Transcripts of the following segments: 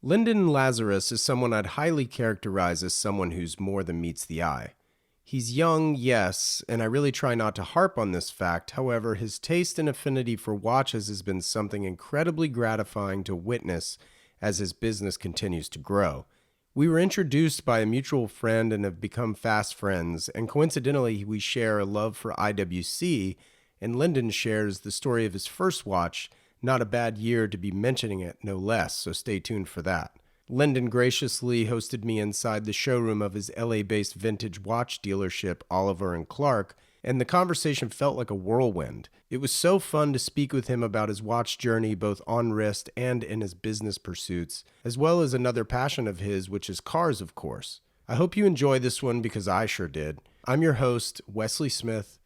Linden Lazarus is someone I'd highly characterize as someone who's more than meets the eye. He's young, yes, and I really try not to harp on this fact. However, his taste and affinity for watches has been something incredibly gratifying to witness as his business continues to grow. We were introduced by a mutual friend and have become fast friends, and coincidentally, we share a love for IWC, and Linden shares the story of his first watch. Not a bad year to be mentioning it, no less, so stay tuned for that. Linden graciously hosted me inside the showroom of his LA-based vintage watch dealership, Oliver and Clarke, and the conversation felt like a whirlwind. It was so fun to speak with him about his watch journey, both on wrist and in his business pursuits, as well as another passion of his, which is cars, of course. I hope you enjoy this one because I sure did. I'm your host, Wesley Smith,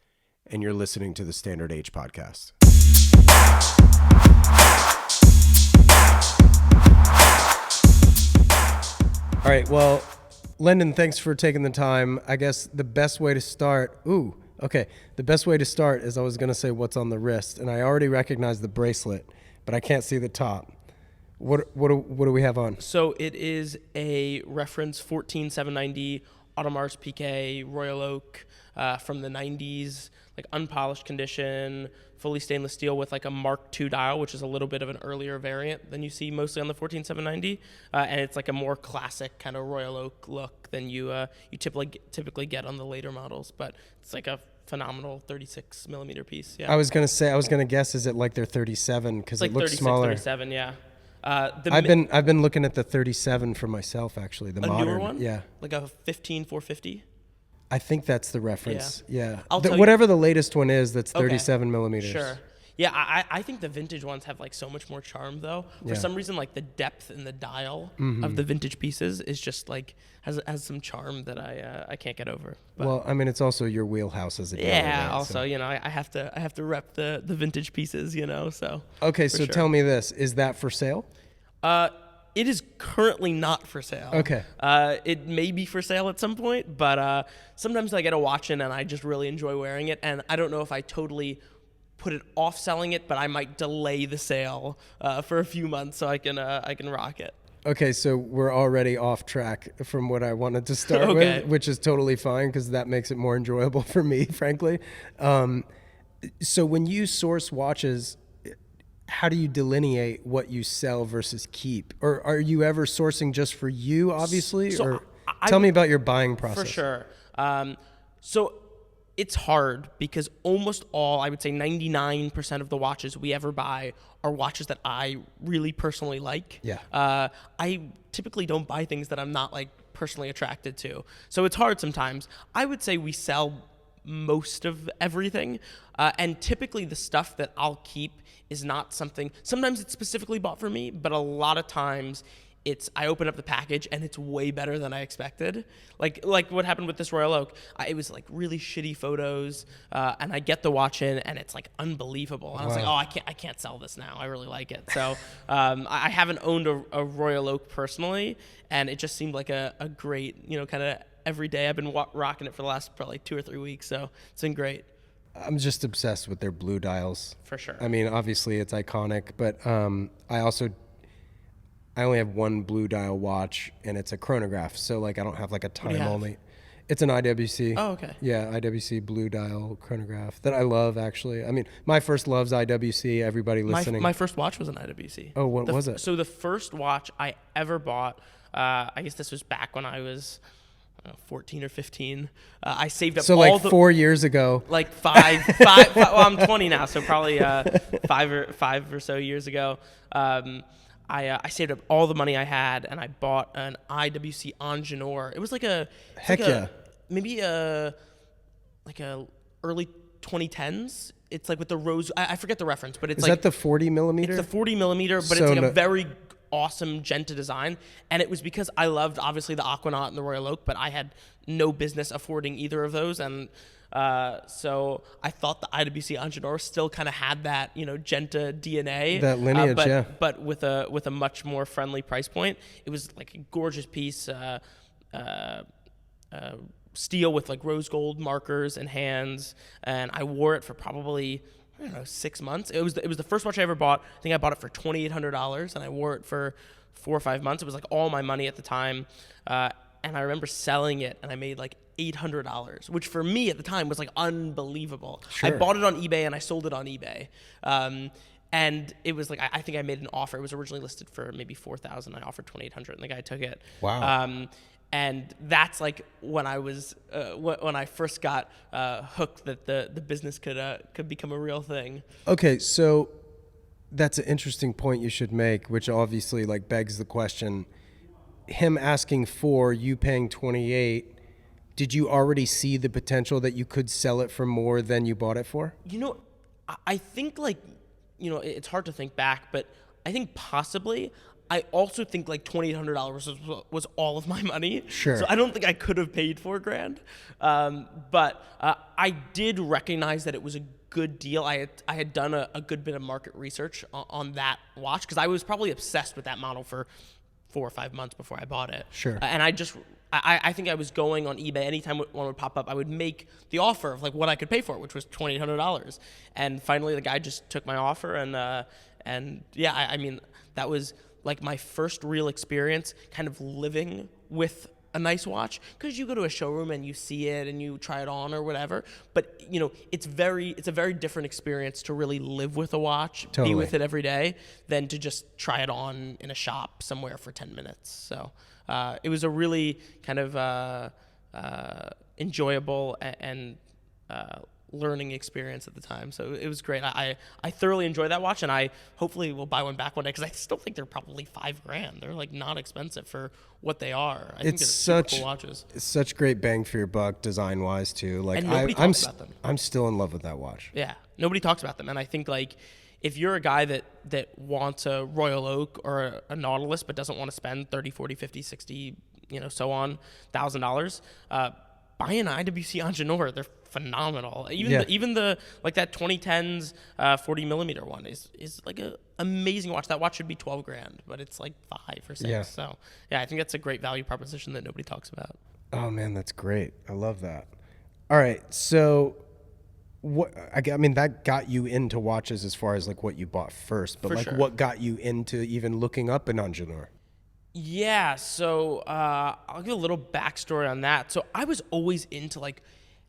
and you're listening to the Standard Age Podcast. All right, well, Linden, thanks for taking the time. I guess the best way to start, the best way to start is I was going to say what's on the wrist, and I already recognize the bracelet, but I can't see the top. What do we have on? So it is a reference 14790 Audemars Piguet Royal Oak from the 90s, like unpolished condition, fully stainless steel with like a Mark II dial, which is a little bit of an earlier variant than you see mostly on the 14790, and it's like a more classic kind of Royal Oak look than you typically get on the later models. But it's like a phenomenal 36 millimeter piece. Yeah, I was gonna guess, is it like their 37 because it looks 36, smaller? 37, yeah. I've been looking at the 37 for myself, actually. The modern newer one, yeah, like a 15450. I think that's the reference. Yeah, Whatever the latest one is, that's 37 millimeters. Sure. Yeah, I think the vintage ones have like so much more charm though. For some reason, like the depth in the dial of the vintage pieces is just like has some charm that I can't get over. But well, I mean, it's also your wheelhouse as a dealer. yeah. Right? Also, So. you know, I have to rep the vintage pieces. You know, so Okay, so sure. tell me this: is that for sale? It is currently not for sale. Okay. It may be for sale at some point, but sometimes I get a watch in and I just really enjoy wearing it, and I don't know if I totally put it off selling it, but I might delay the sale for a few months so I can rock it. Okay, so we're already off track from what I wanted to start Okay. with, which is totally fine because that makes it more enjoyable for me, frankly. So when you source watches, how do you delineate what you sell versus keep? Or are you ever sourcing just for you, obviously? So tell me about your buying process. For sure. So it's hard because almost all, I would say 99% of the watches we ever buy are watches that I really personally like. Yeah. I typically don't buy things that I'm not like personally attracted to. So it's hard sometimes. I would say we sell most of everything. And typically the stuff that I'll keep is not something, sometimes it's specifically bought for me, but a lot of times I open up the package and it's way better than I expected. Like what happened with this Royal Oak, it was like really shitty photos, and I get the watch in and it's like unbelievable. And I was like, I can't sell this now. I really like it. So I haven't owned a Royal Oak personally, and it just seemed like a great, kind of every day. I've been rocking it for the last probably 2 or 3 weeks, so it's been great. I'm just obsessed with their blue dials. For sure. I mean, obviously it's iconic, but I only have one blue dial watch, and it's a chronograph, so like I don't have like a time only. It's an IWC. Oh, okay. Yeah, IWC blue dial chronograph that I love, actually. I mean, my first love's IWC. Everybody listening. My first watch was an IWC. Oh, what was it? So the first watch I ever bought, I guess this was back when I was 14 or 15. I saved up so all like 4 years ago. Like five. Well, I'm 20 now, so probably 5 or so years ago. I saved up all the money I had, and I bought an IWC Ingenieur. It was like maybe a early 2010s. It's like with the rose. I forget the reference, but it's Is that the 40 millimeter? It's the 40 millimeter, but So it's like a very awesome Genta design, and it was because I loved obviously the Aquanaut and the Royal Oak, but I had no business affording either of those, and so I thought the IWC Ingenieur still kind of had that Genta DNA, that lineage, but with a much more friendly price point. It was like a gorgeous piece, steel with like rose gold markers and hands, and I wore it for probably 6 months. It was the first watch I ever bought. I think I bought it for $2,800, and I wore it for 4 or 5 months. It was like all my money at the time. And I remember selling it, and I made like $800, which for me at the time was like unbelievable. Sure. I bought it on eBay and I sold it on eBay. And it was like, I think I made an offer. It was originally listed for maybe 4,000. I offered 2,800, and the guy took it. Wow. And that's like when I was when I first got hooked that the business could become a real thing. Okay, so that's an interesting point you should make, which obviously like begs the question. Him asking 4, you paying 28. Did you already see the potential that you could sell it for more than you bought it for? You know, I think like, you know, it's hard to think back, but I think possibly. I also think like $2,800 was all of my money. Sure. So I don't think I could have paid $4,000. But I did recognize that it was a good deal. I had done a good bit of market research on that watch, because I was probably obsessed with that model for 4 or 5 months before I bought it. Sure. And I think I was going on eBay anytime one would pop up. I would make the offer of like what I could pay for it, which was $2,800. And finally, the guy just took my offer, and yeah, I mean that was like my first real experience kind of living with a nice watch, because you go to a showroom and you see it and you try it on or whatever, but you know, it's a very different experience to really live with a watch, Totally. be with it every day, than to just try it on in a shop somewhere for 10 minutes. So it was a really kind of enjoyable and learning experience at the time. So it was great. I thoroughly enjoyed that watch, and I hopefully will buy one back one day, because I still think they're probably $5,000. They're like not expensive for what they are. I think they're super cool watches. It's such great bang for your buck, design wise too. Like And nobody talks about them. I'm still in love with that watch. Yeah, nobody talks about them, and I think like if you're a guy that wants a Royal Oak or a Nautilus but doesn't want to spend 30, 40, 50, 60, you know, so on $1,000, buy an IWC Angenour. They're phenomenal. Even the like that 2010s 40 millimeter one is like a amazing watch. That watch should be $12,000, but it's like 5 or 6. Yeah. So yeah, I think that's a great value proposition that nobody talks about. Oh man, that's great. I love that. All right, so I mean that got you into watches as far as like what you bought first, but For like sure. what got you into even looking up an Angenour? Yeah, so I'll give a little backstory on that. So I was always into like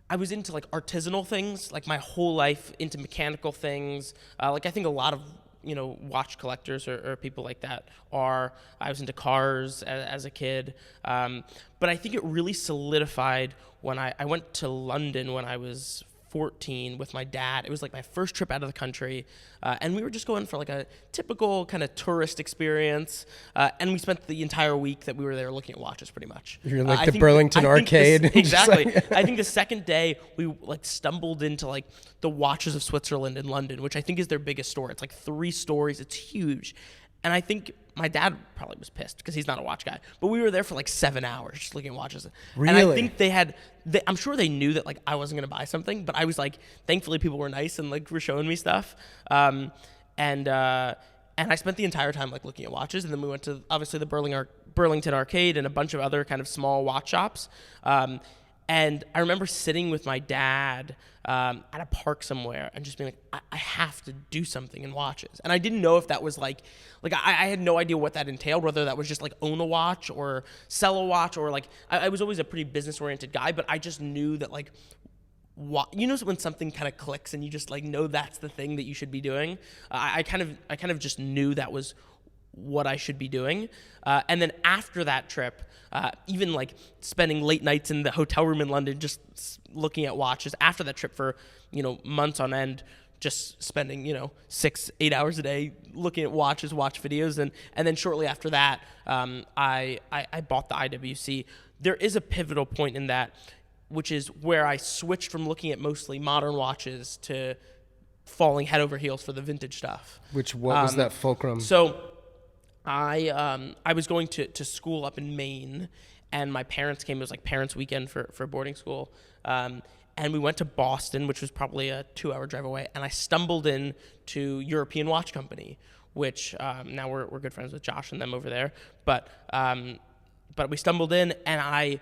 artisanal things, like my whole life, into mechanical things. Like I think a lot of, you know, watch collectors or people like that are. I was into cars as a kid. But I think it really solidified when I went to London when I was 14 with my dad. It was like my first trip out of the country, and we were just going for like a typical kind of tourist experience, and we spent the entire week that we were there looking at watches pretty much. You're like the Burlington Arcade. Exactly. I think the second day we like stumbled into like the Watches of Switzerland in London, which I think is their biggest store. It's like 3 stories. It's huge. And I think my dad probably was pissed because he's not a watch guy. But we were there for like 7 hours just looking at watches. Really? And I think I'm sure they knew that like I wasn't going to buy something, but I was like, thankfully people were nice and like were showing me stuff. And I spent the entire time like looking at watches. And then we went to obviously the Burlington Arcade and a bunch of other kind of small watch shops. And I remember sitting with my dad at a park somewhere and just being like, I have to do something in watches. And I didn't know if that was like I had no idea what that entailed, whether that was just like own a watch or sell a watch, or like I was always a pretty business oriented guy, but I just knew that like, you know, when something kind of clicks and you just like know that's the thing that you should be doing. I kind of just knew that was what I should be doing. And then after that trip, even like spending late nights in the hotel room in London, just looking at watches after that trip for, you know, months on end, just spending, you know, 6-8 hours a day looking at watches, watch videos. And then shortly after that, I bought the IWC. There is a pivotal point in that, which is where I switched from looking at mostly modern watches to falling head over heels for the vintage stuff. What was that fulcrum? So I was going to school up in Maine, and my parents came. It was like parents' weekend for boarding school, and we went to Boston, which was probably a 2-hour drive away. And I stumbled into European Watch Company, which now we're good friends with Josh and them over there. But we stumbled in, and I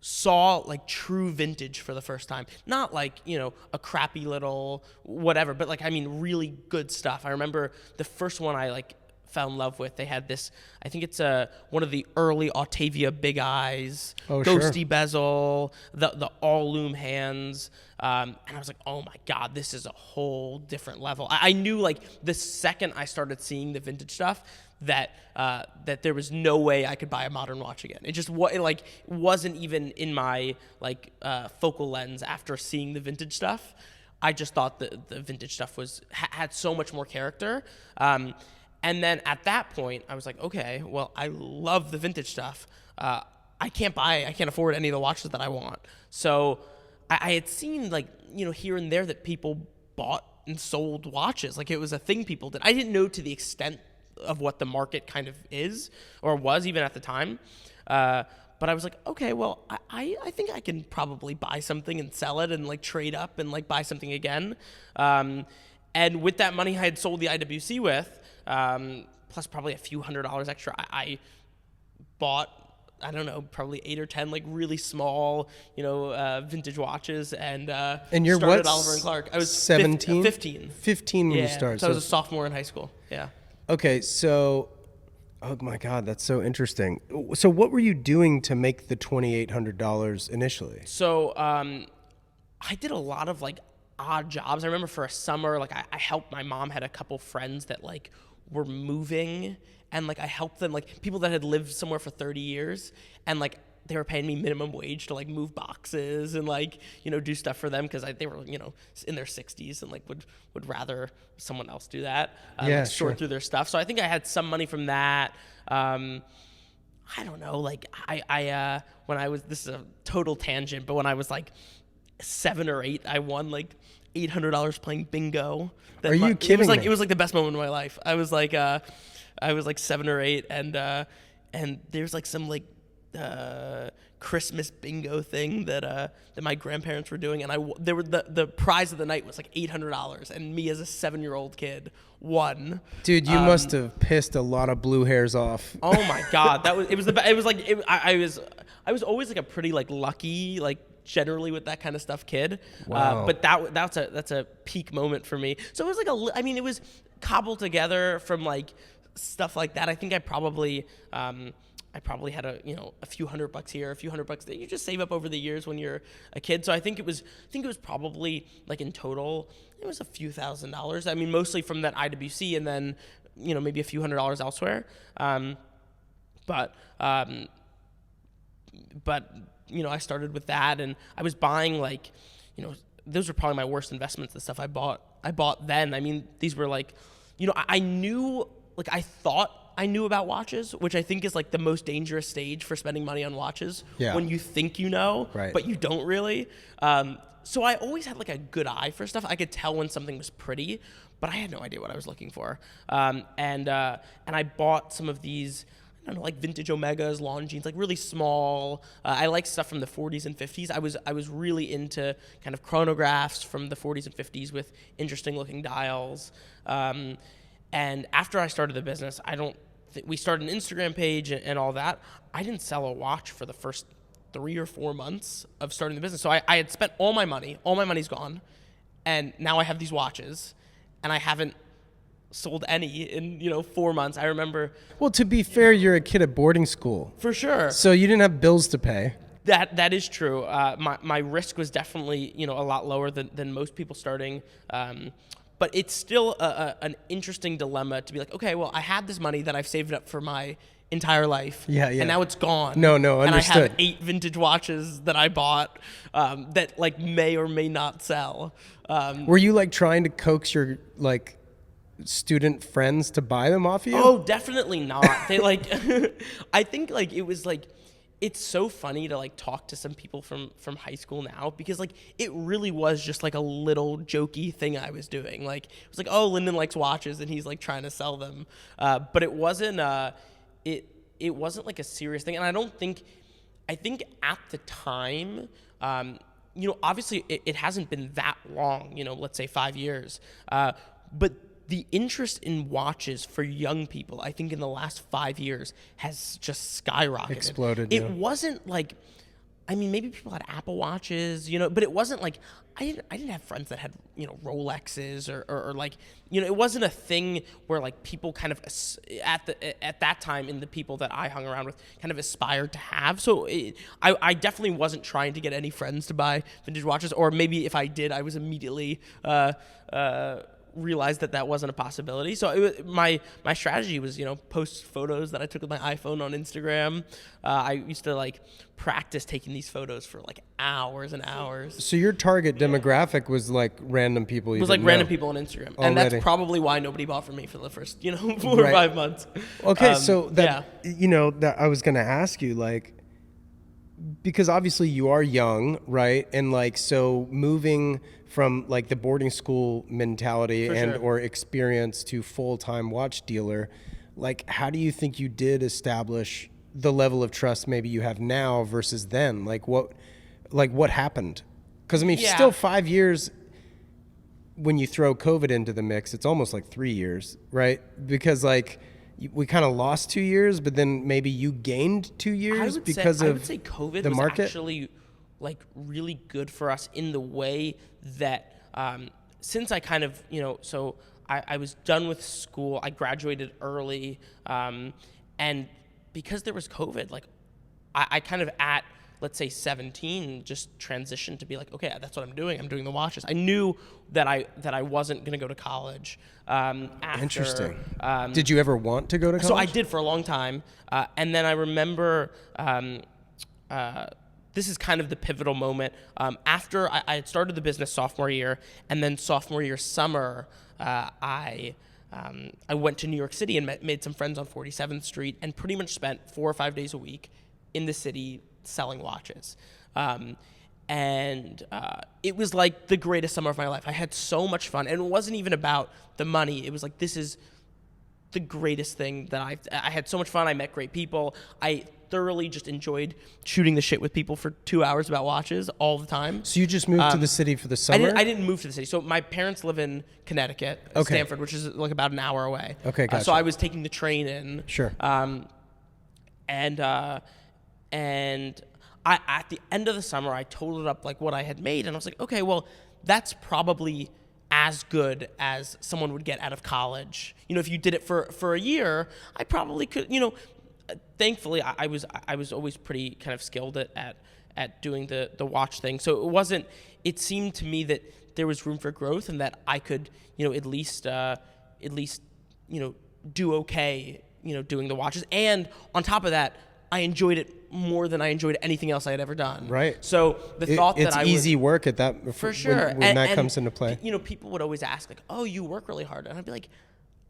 saw like true vintage for the first time. Not like, you know, a crappy little whatever, but like, I mean, really good stuff. I remember the first one I like fell in love with. They had this, I think it's one of the early Autavia big eyes, Oh, ghosty sure. bezel, the all loom hands. And I was like, oh my God, this is a whole different level. I knew like the second I started seeing the vintage stuff that that there was no way I could buy a modern watch again. It just wasn't even in my focal lens after seeing the vintage stuff. I just thought the vintage stuff had so much more character. And then at that point, I was like, okay, well, I love the vintage stuff. I can't afford any of the watches that I want. So I had seen here and there that people bought and sold watches. Like it was a thing people did. I didn't know to the extent of what the market kind of is or was even at the time. But I was like, okay, well, I think I can probably buy something and sell it and like trade up and like buy something again. And with that money I had sold the IWC with, plus probably a few $100s extra, I bought, I don't know, probably 8 or 10 like really small, vintage watches, and you're started what? Oliver and Clarke. I was 17? 15. 15 when you started. So I was a sophomore in high school. Yeah. Okay, so, oh my God, that's so interesting. So what were you doing to make the $2,800 initially? So I did a lot of like odd jobs. I remember for a summer, like I helped, my mom had a couple friends that like were moving, and like I helped them, like people that had lived somewhere for 30 years, and like they were paying me minimum wage to like move boxes and like, do stuff for them because they were, in their 60s and like would rather someone else do that. Sort through their stuff. So I think I had some money from that. I don't know, like I when I was, this is a total tangent, but when I was like 7 or 8, I won like $800 playing bingo. Are you kidding me? It was like the best moment of my life. I was like 7 or 8, and there's like some like Christmas bingo thing that my grandparents were doing, and the prize of the night was like $800, and me as a 7-year-old kid won. Dude, you must have pissed a lot of blue hairs off. Oh my God, I was always like a pretty like lucky, like generally with that kind of stuff kid. Wow. But that's a peak moment for me. So it was like it was cobbled together from like stuff like that. I think I probably had a few $100 here, a few $100 there. You just save up over the years when you're a kid. So I think it was probably like in total it was a few $1,000s. I mean, mostly from that IWC, and then maybe a few $100s elsewhere. But I started with that, and I was buying like, those were probably my worst investments, the stuff I bought then. I mean, these were like, I knew, like I thought I knew about watches, which I think is like the most dangerous stage for spending money on watches. Yeah. When you think you know, right, but you don't really. So I always had like a good eye for stuff. I could tell when something was pretty, but I had no idea what I was looking for. And I bought some of these, I don't know, like vintage Omegas, Longines, like really small. I like stuff from the 40s and 50s. I was really into kind of chronographs from the 40s and 50s with interesting looking dials. And after I started the business, we started an Instagram page and all that. I didn't sell a watch for the first 3 or 4 months of starting the business. So I had spent all my money. All my money's gone. And now I have these watches, and I haven't sold any in 4 months. I remember. Well, to be fair, you're a kid at boarding school. For sure. So you didn't have bills to pay. That is true. My risk was definitely a lot lower than most people starting. But it's still an interesting dilemma to be like, okay, well, I had this money that I've saved up for my entire life. Yeah. And now it's gone. No, understood. And I have 8 vintage watches that I bought that like may or may not sell. Were you like trying to coax your like student friends to buy them off you? Oh, definitely not. They like, I think like it was like, it's so funny to like talk to some people from high school now, because like it really was just like a little jokey thing I was doing. Like it was like, oh, Linden likes watches and he's like trying to sell them. But it wasn't it wasn't like a serious thing. And I think at the time, obviously it hasn't been that long, let's say 5 years. But the interest in watches for young people, I think in the last 5 years has just skyrocketed. Exploded. It wasn't like I mean, maybe people had Apple Watches, you know, but it wasn't like I didn't have friends that had, you know, Rolexes or like, you know, it wasn't a thing where like people kind of at that time in the people that I hung around with kind of aspired to have. So I definitely wasn't trying to get any friends to buy vintage watches, or maybe if I did, I was immediately realized that wasn't a possibility. So my strategy was, you know, post photos that I took with my iPhone on Instagram. I used to like practice taking these photos for like hours and hours. So your target demographic was like random people. It was like random people on Instagram, and that's probably why nobody bought from me for the first, you know, 4 or 5 months. Okay, so that you know that I was going to ask you, like, because obviously you are young, right? And like, so moving from like the boarding school mentality or experience to full-time watch dealer, like, how do you think you did establish the level of trust maybe you have now versus then? Like what happened? Because I mean, still 5 years. When you throw COVID into the mix, it's almost like 3 years, right? Because like we kind of lost 2 years, but then maybe you gained 2 years because of I would say COVID the market? was actually like really good for us in the way that since I kind of, you know, so I was done with school, I graduated early, and because there was COVID, like I kind of at, let's say 17, just transitioned to be like, okay, that's what I'm doing. I'm doing the watches. I knew that I wasn't going to go to college. After, Interesting. Did you ever want to go to college? So I did for a long time. And then I remember, this is kind of the pivotal moment. After I had started the business sophomore year, and then sophomore year summer, I went to New York City and made some friends on 47th Street and pretty much spent 4 or 5 days a week in the city selling watches. And it was like the greatest summer of my life. I had so much fun, and it wasn't even about the money. It was like, this is the greatest thing that I had so much fun. I met great people. I thoroughly just enjoyed shooting the shit with people for 2 hours about watches all the time. So you just moved to the city for the summer? I didn't move to the city. So my parents live in Connecticut, Stamford, which is like about an hour away. Okay, gotcha. So I was taking the train in. Sure. And I, at the end of the summer, I totaled up like what I had made, and I was like, okay, well, that's probably as good as someone would get out of college. You know, if you did it for a year, I probably could, you know. Thankfully, I was always pretty kind of skilled at doing the watch thing. So it seemed to me that there was room for growth, and that I could, you know, at least you know, do okay, you know, doing the watches. And on top of that, I enjoyed it more than I enjoyed anything else I had ever done. Right. So the thought that it's easy work at that for sure when that comes into play. You know, people would always ask like, "Oh, you work really hard," and I'd be like,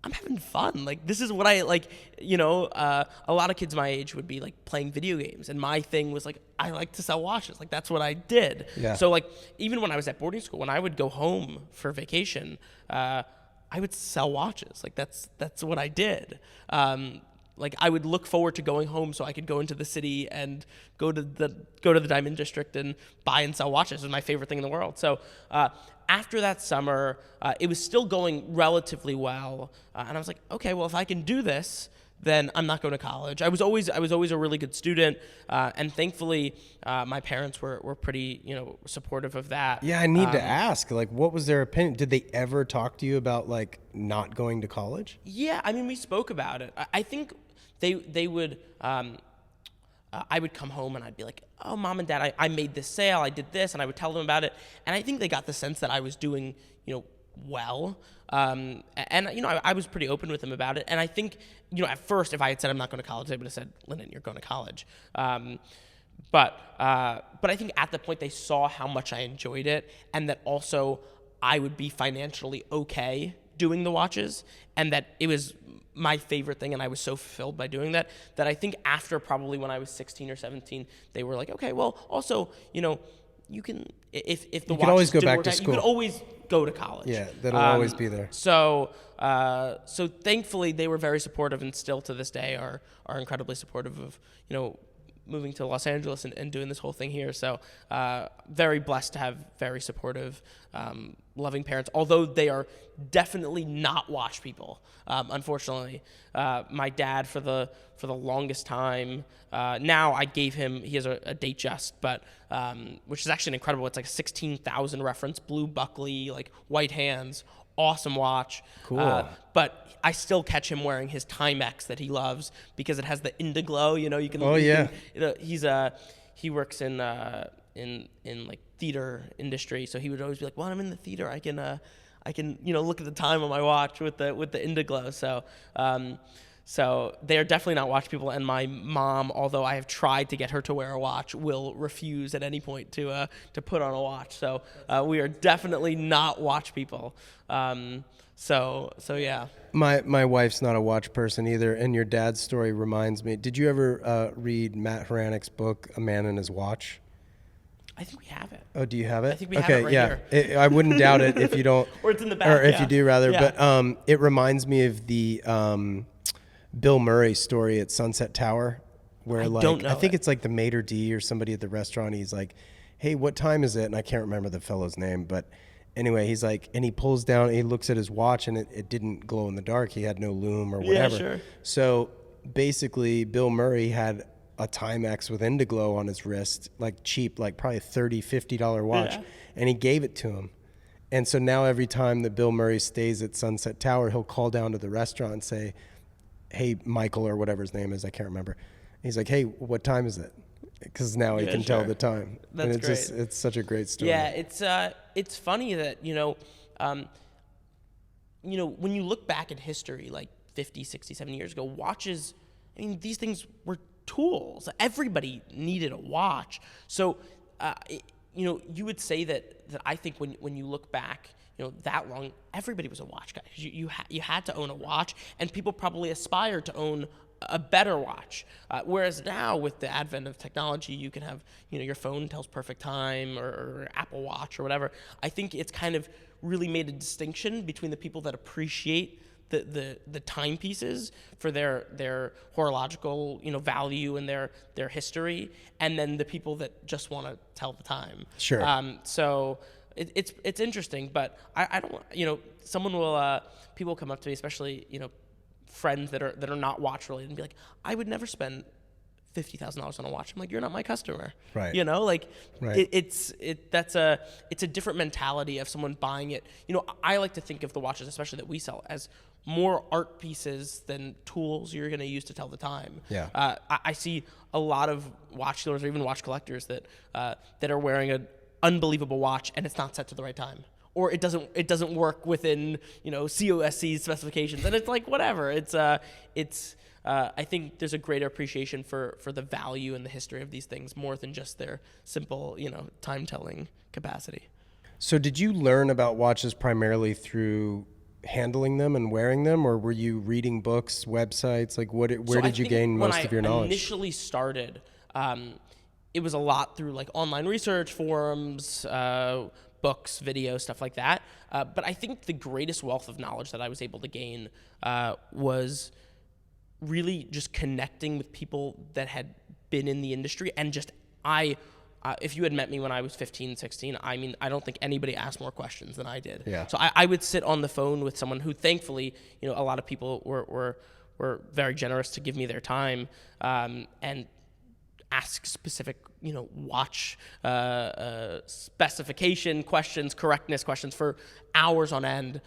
I'm having fun. Like, this is what I like, you know, a lot of kids my age would be like playing video games. And my thing was like, I like to sell watches. Like, that's what I did. Yeah. So like, even when I was at boarding school, when I would go home for vacation, I would sell watches. Like, that's what I did. Like, I would look forward to going home so I could go into the city and go to the Diamond District and buy and sell watches. It was my favorite thing in the world. So after that summer, it was still going relatively well, and I was like, okay, well, if I can do this, then I'm not going to college. I was always a really good student, and thankfully, my parents were pretty, you know, supportive of that. Yeah, I need to ask, like, what was their opinion? Did they ever talk to you about like not going to college? Yeah, I mean, we spoke about it. I think they would. I would come home and I'd be like, oh, Mom and Dad, I made this sale, I did this, and I would tell them about it. And I think they got the sense that I was doing, you know, well. And, you know, I was pretty open with them about it. And I think, you know, at first, if I had said I'm not going to college, they would have said, Linden, you're going to college. But I think at the point they saw how much I enjoyed it, and that also I would be financially okay doing the watches, and that it was my favorite thing, and I was so fulfilled by doing that I think after probably when I was 16 or 17, they were like, okay, well, also, you know, you can, if the watches always go didn't back work to out, school. you could always go to college. Yeah, that'll always be there. So thankfully they were very supportive, and still to this day are incredibly supportive of, you know, moving to Los Angeles and doing this whole thing here. So very blessed to have very supportive, loving parents, although they are definitely not watch people. Unfortunately, my dad for the longest time, now I gave him, he has a Datejust, but which is actually incredible. It's like a 16,000 reference, blue Buckley, like white hands, awesome watch. Cool. But I still catch him wearing his Timex that he loves because it has the Indiglow. You know, you can. Oh, yeah. He works in like theater industry, so he would always be like, "When I'm in the theater, I can look at the time on my watch with the Indiglow." So they are definitely not watch people, and my mom, although I have tried to get her to wear a watch, will refuse at any point to put on a watch. So we are definitely not watch people. So yeah. My wife's not a watch person either, and your dad's story reminds me. Did you ever read Matt Horanik's book, A Man and His Watch? I think we have it. Oh, do you have it? I think we have it right here. I wouldn't doubt it if you don't. Or it's in the back. Or if you do, rather. Yeah. But it reminds me of the Bill Murray story at Sunset Tower, where I think it's like the maitre d' or somebody at the restaurant. He's like, "Hey, what time is it?" And I can't remember the fellow's name, but anyway, he's like, and he pulls down, he looks at his watch, and it didn't glow in the dark. He had no lume or whatever. Yeah, sure. So basically, Bill Murray had a Timex with Indiglow on his wrist, like cheap, like probably a $30, $50 watch, and he gave it to him. And so now every time that Bill Murray stays at Sunset Tower, he'll call down to the restaurant and say, "Hey, Michael," or whatever his name is, I can't remember. He's like, "Hey, what time is it?" Because now he can tell the time. That's and great. It's such a great story. Yeah, it's funny that, when you look back at history, like 50, 60, 70 years ago, watches, I mean, these things were tools. Everybody needed a watch. So, you would say that I think when you look back, that long, everybody was a watch guy. You had to own a watch, and people probably aspired to own a better watch. Whereas now, with the advent of technology, you can have, your phone tells perfect time or Apple Watch or whatever. I think it's kind of really made a distinction between the people that appreciate the timepieces for their horological, value and their history, and then the people that just want to tell the time. Sure. So it's interesting, but I don't, someone will, people come up to me, especially, friends that are not watch related, and be like, "I would never spend $50,000 on a watch." I'm like, "You're not my customer." Right. Right. It's a different mentality of someone buying it. I like to think of the watches, especially that we sell, as more art pieces than tools you're going to use to tell the time. Yeah. I see a lot of watch dealers or even watch collectors that are wearing an unbelievable watch and it's not set to the right time, or it doesn't work within COSC's specifications, and it's like, whatever. I think there's a greater appreciation for the value and the history of these things more than just their simple time telling capacity. So did you learn about watches primarily through handling them and wearing them, or were you reading books, websites? Like where did you gain most of your knowledge? When I initially started, it was a lot through like online research, forums, books, videos, stuff like that. But I think the greatest wealth of knowledge that I was able to gain was really just connecting with people that had been in the industry. And just if you had met me when I was 15, 16, I mean, I don't think anybody asked more questions than I did. Yeah. So I would sit on the phone with someone who, thankfully, a lot of people were very generous to give me their time, and ask specific, watch specification questions, correctness questions for hours on end.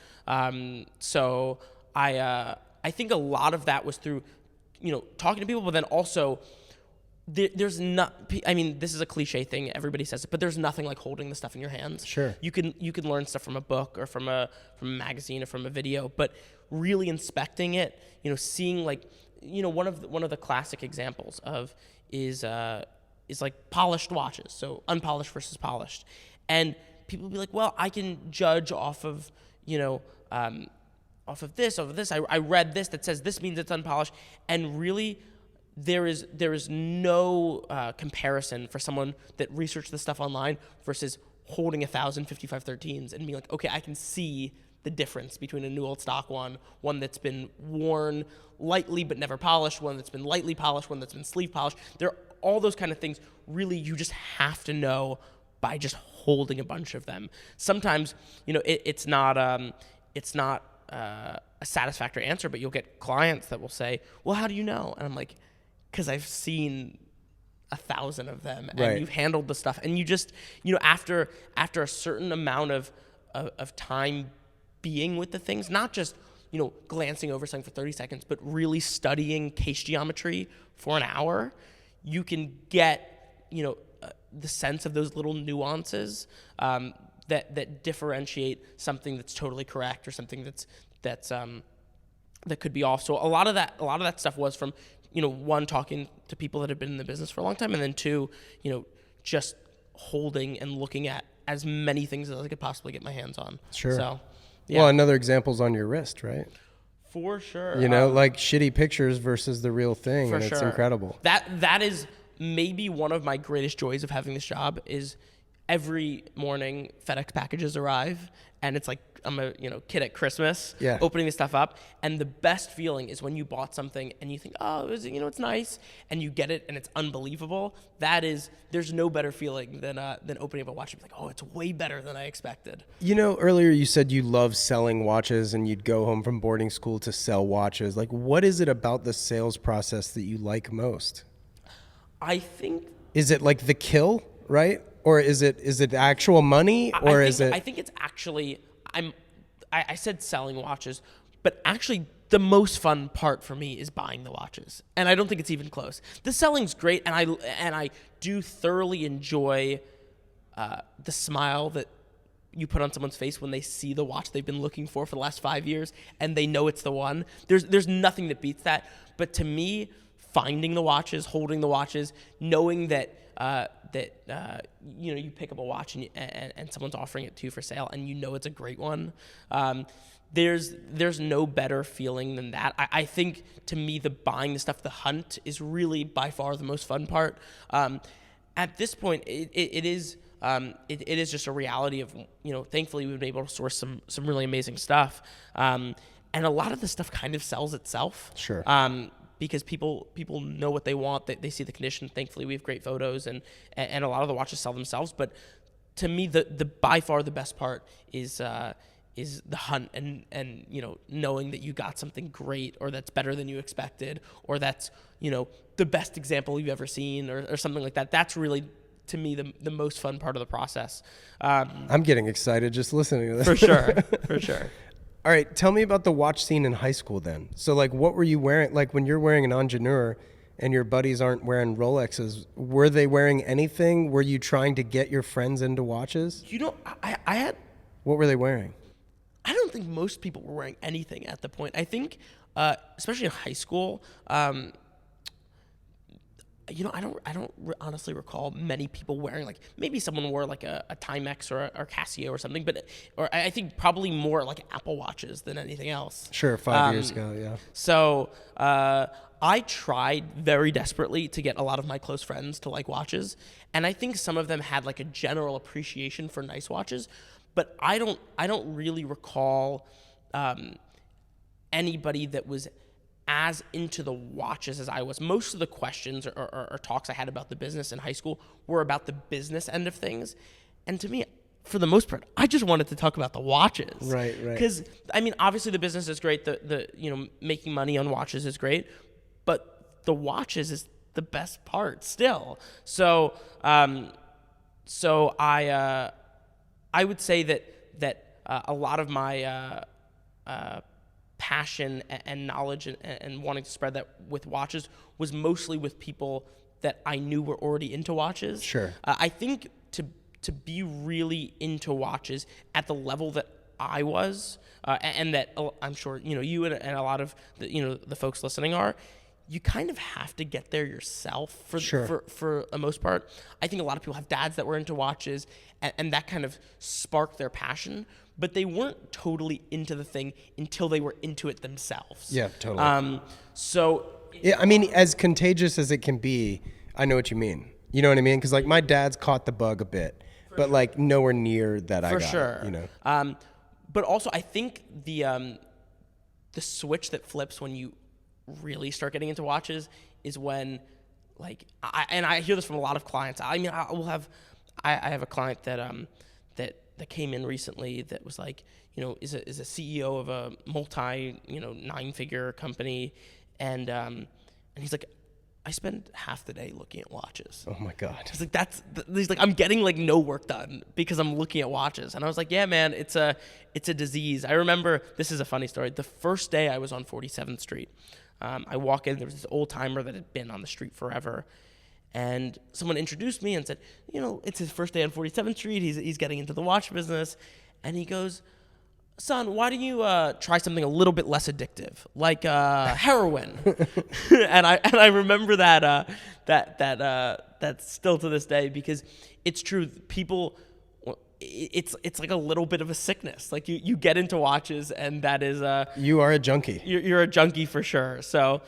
So I think a lot of that was through, talking to people, but then also there's not. I mean, this is a cliche thing. Everybody says it, but there's nothing like holding the stuff in your hands. Sure. You can learn stuff from a book or from a magazine or from a video, but really inspecting it, seeing like, one of the classic examples of is like polished watches, so unpolished versus polished, and people will be like, "Well, I can judge off of this. I read this that says this means it's unpolished," and really, there is no comparison for someone that researched this stuff online versus holding 1,000 5513s and being like, "Okay, I can see the difference between a new old stock one that's been worn lightly but never polished, one that's been lightly polished, one that's been sleeve polished." They're all those kind of things, really you just have to know by just holding a bunch of them. Sometimes, it's not a satisfactory answer, but you'll get clients that will say, well, how do you know? And I'm like, because I've seen 1,000 of them, and Right. you've handled the stuff, and you just, after a certain amount of time being with the things, not just, glancing over something for 30 seconds, but really studying case geometry for an hour, you can get, the sense of those little nuances that differentiate something that's totally correct or something that could be off. So a lot of that stuff was from, one, talking to people that have been in the business for a long time, and then two, just holding and looking at as many things as I could possibly get my hands on. Sure. So, yeah. Well, another example's on your wrist, right? For sure. Like shitty pictures versus the real thing, for and it's sure. incredible. That is maybe one of my greatest joys of having this job is every morning FedEx packages arrive, and it's like I'm a kid at Christmas, Yeah. opening this stuff up, and the best feeling is when you bought something and you think, oh, it's nice, and you get it and it's unbelievable. There's no better feeling than opening up a watch and be like, oh, it's way better than I expected. Earlier you said you love selling watches and you'd go home from boarding school to sell watches. Like, what is it about the sales process that you like most? I think. Is it like the kill, right? Or is it actual money, or is it? I think it's actually. I said selling watches, but actually the most fun part for me is buying the watches, and I don't think it's even close. The selling's great, and I do thoroughly enjoy the smile that you put on someone's face when they see the watch they've been looking for the last 5 years, and they know it's the one. There's nothing that beats that. But to me, finding the watches, holding the watches, knowing that you pick up a watch and someone's offering it to you for sale, and it's a great one. There's no better feeling than that. I think, to me, the buying the stuff, the hunt, is really by far the most fun part. At this point, it is just a reality of, thankfully we've been able to source some really amazing stuff, and a lot of the stuff kind of sells itself. Sure. Because people know what they want. They see the condition. Thankfully, we have great photos, and a lot of the watches sell themselves. But to me, the by far the best part is the hunt, and knowing that you got something great, or that's better than you expected, or that's the best example you've ever seen, or something like that. That's really, to me, the most fun part of the process. I'm getting excited just listening to this. For sure. All right, tell me about the watch scene in high school then. So, like, what were you wearing? Like, when you're wearing an Ingenieur and your buddies aren't wearing Rolexes, were they wearing anything? Were you trying to get your friends into watches? I had... What were they wearing? I don't think most people were wearing anything at the point. I think, especially in high school, I don't honestly recall many people wearing, like, maybe someone wore like a Timex or Casio or something, or I think probably more like Apple Watches than anything else. Sure, 5 years ago, yeah. So I tried very desperately to get a lot of my close friends to like watches, and I think some of them had like a general appreciation for nice watches, but I don't really recall anybody that was as into the watches as I was. Most of the questions or talks I had about the business in high school were about the business end of things. And to me, for the most part, I just wanted to talk about the watches. Right. Because, I mean, obviously the business is great. The making money on watches is great. But the watches is the best part still. So I would say that a lot of my passion and knowledge and wanting to spread that with watches was mostly with people that I knew were already into watches. Sure. I think to be really into watches at the level that I was, and that I'm sure you and a lot of the folks listening are, you kind of have to get there yourself for the most part. I think a lot of people have dads that were into watches, and that kind of sparked their passion, but they weren't totally into the thing until they were into it themselves. Yeah, totally. Yeah, I mean, as contagious as it can be, I know what you mean. You know what I mean? Because, like, my dad's caught the bug a bit, but like nowhere near that I got. For sure. But also, I think the switch that flips when you really start getting into watches is when, like, I hear this from a lot of clients. I mean, I have a client that came in recently that was like, is a CEO of a multi, 9-figure company. And he's like, I spend half the day looking at watches. Oh my God. He's like, he's like, I'm getting like no work done because I'm looking at watches. And I was like, yeah, man, it's a disease. I remember, this is a funny story. The first day I was on 47th Street, I walk in, there was this old timer that had been on the street forever. And someone introduced me and said, it's his first day on 47th Street. He's getting into the watch business. And he goes, son, why don't you try something a little bit less addictive, like heroin? and I remember that still to this day, because it's true. People, it's like a little bit of a sickness. Like you get into watches, and that is you are a junkie. You're a junkie for sure. So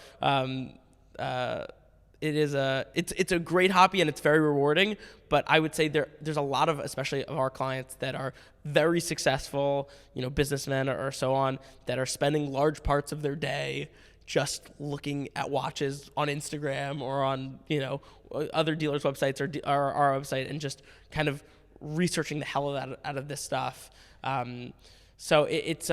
it's a great hobby, and it's very rewarding. But I would say there's a lot of, especially of our clients, that are very successful, businessmen or so on, that are spending large parts of their day just looking at watches on Instagram or on other dealers' websites or our website, and just kind of researching the hell out of this stuff. So it's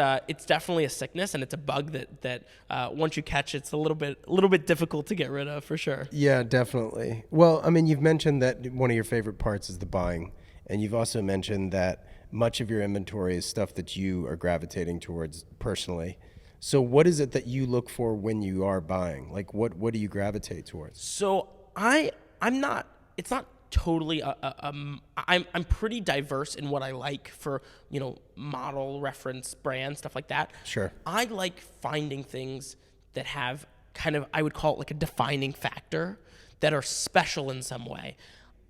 definitely a sickness, and it's a bug that once you catch, it's a little bit difficult to get rid of, for sure. Yeah, definitely. Well, I mean, you've mentioned that one of your favorite parts is the buying, and you've also mentioned that much of your inventory is stuff that you are gravitating towards personally. So what is it that you look for when you are buying? Like, what do you gravitate towards? So I'm not. It's not totally I'm pretty diverse in what I like for model, reference, brand, stuff like that. Sure. I like finding things that have kind of, I would call it like a defining factor, that are special in some way.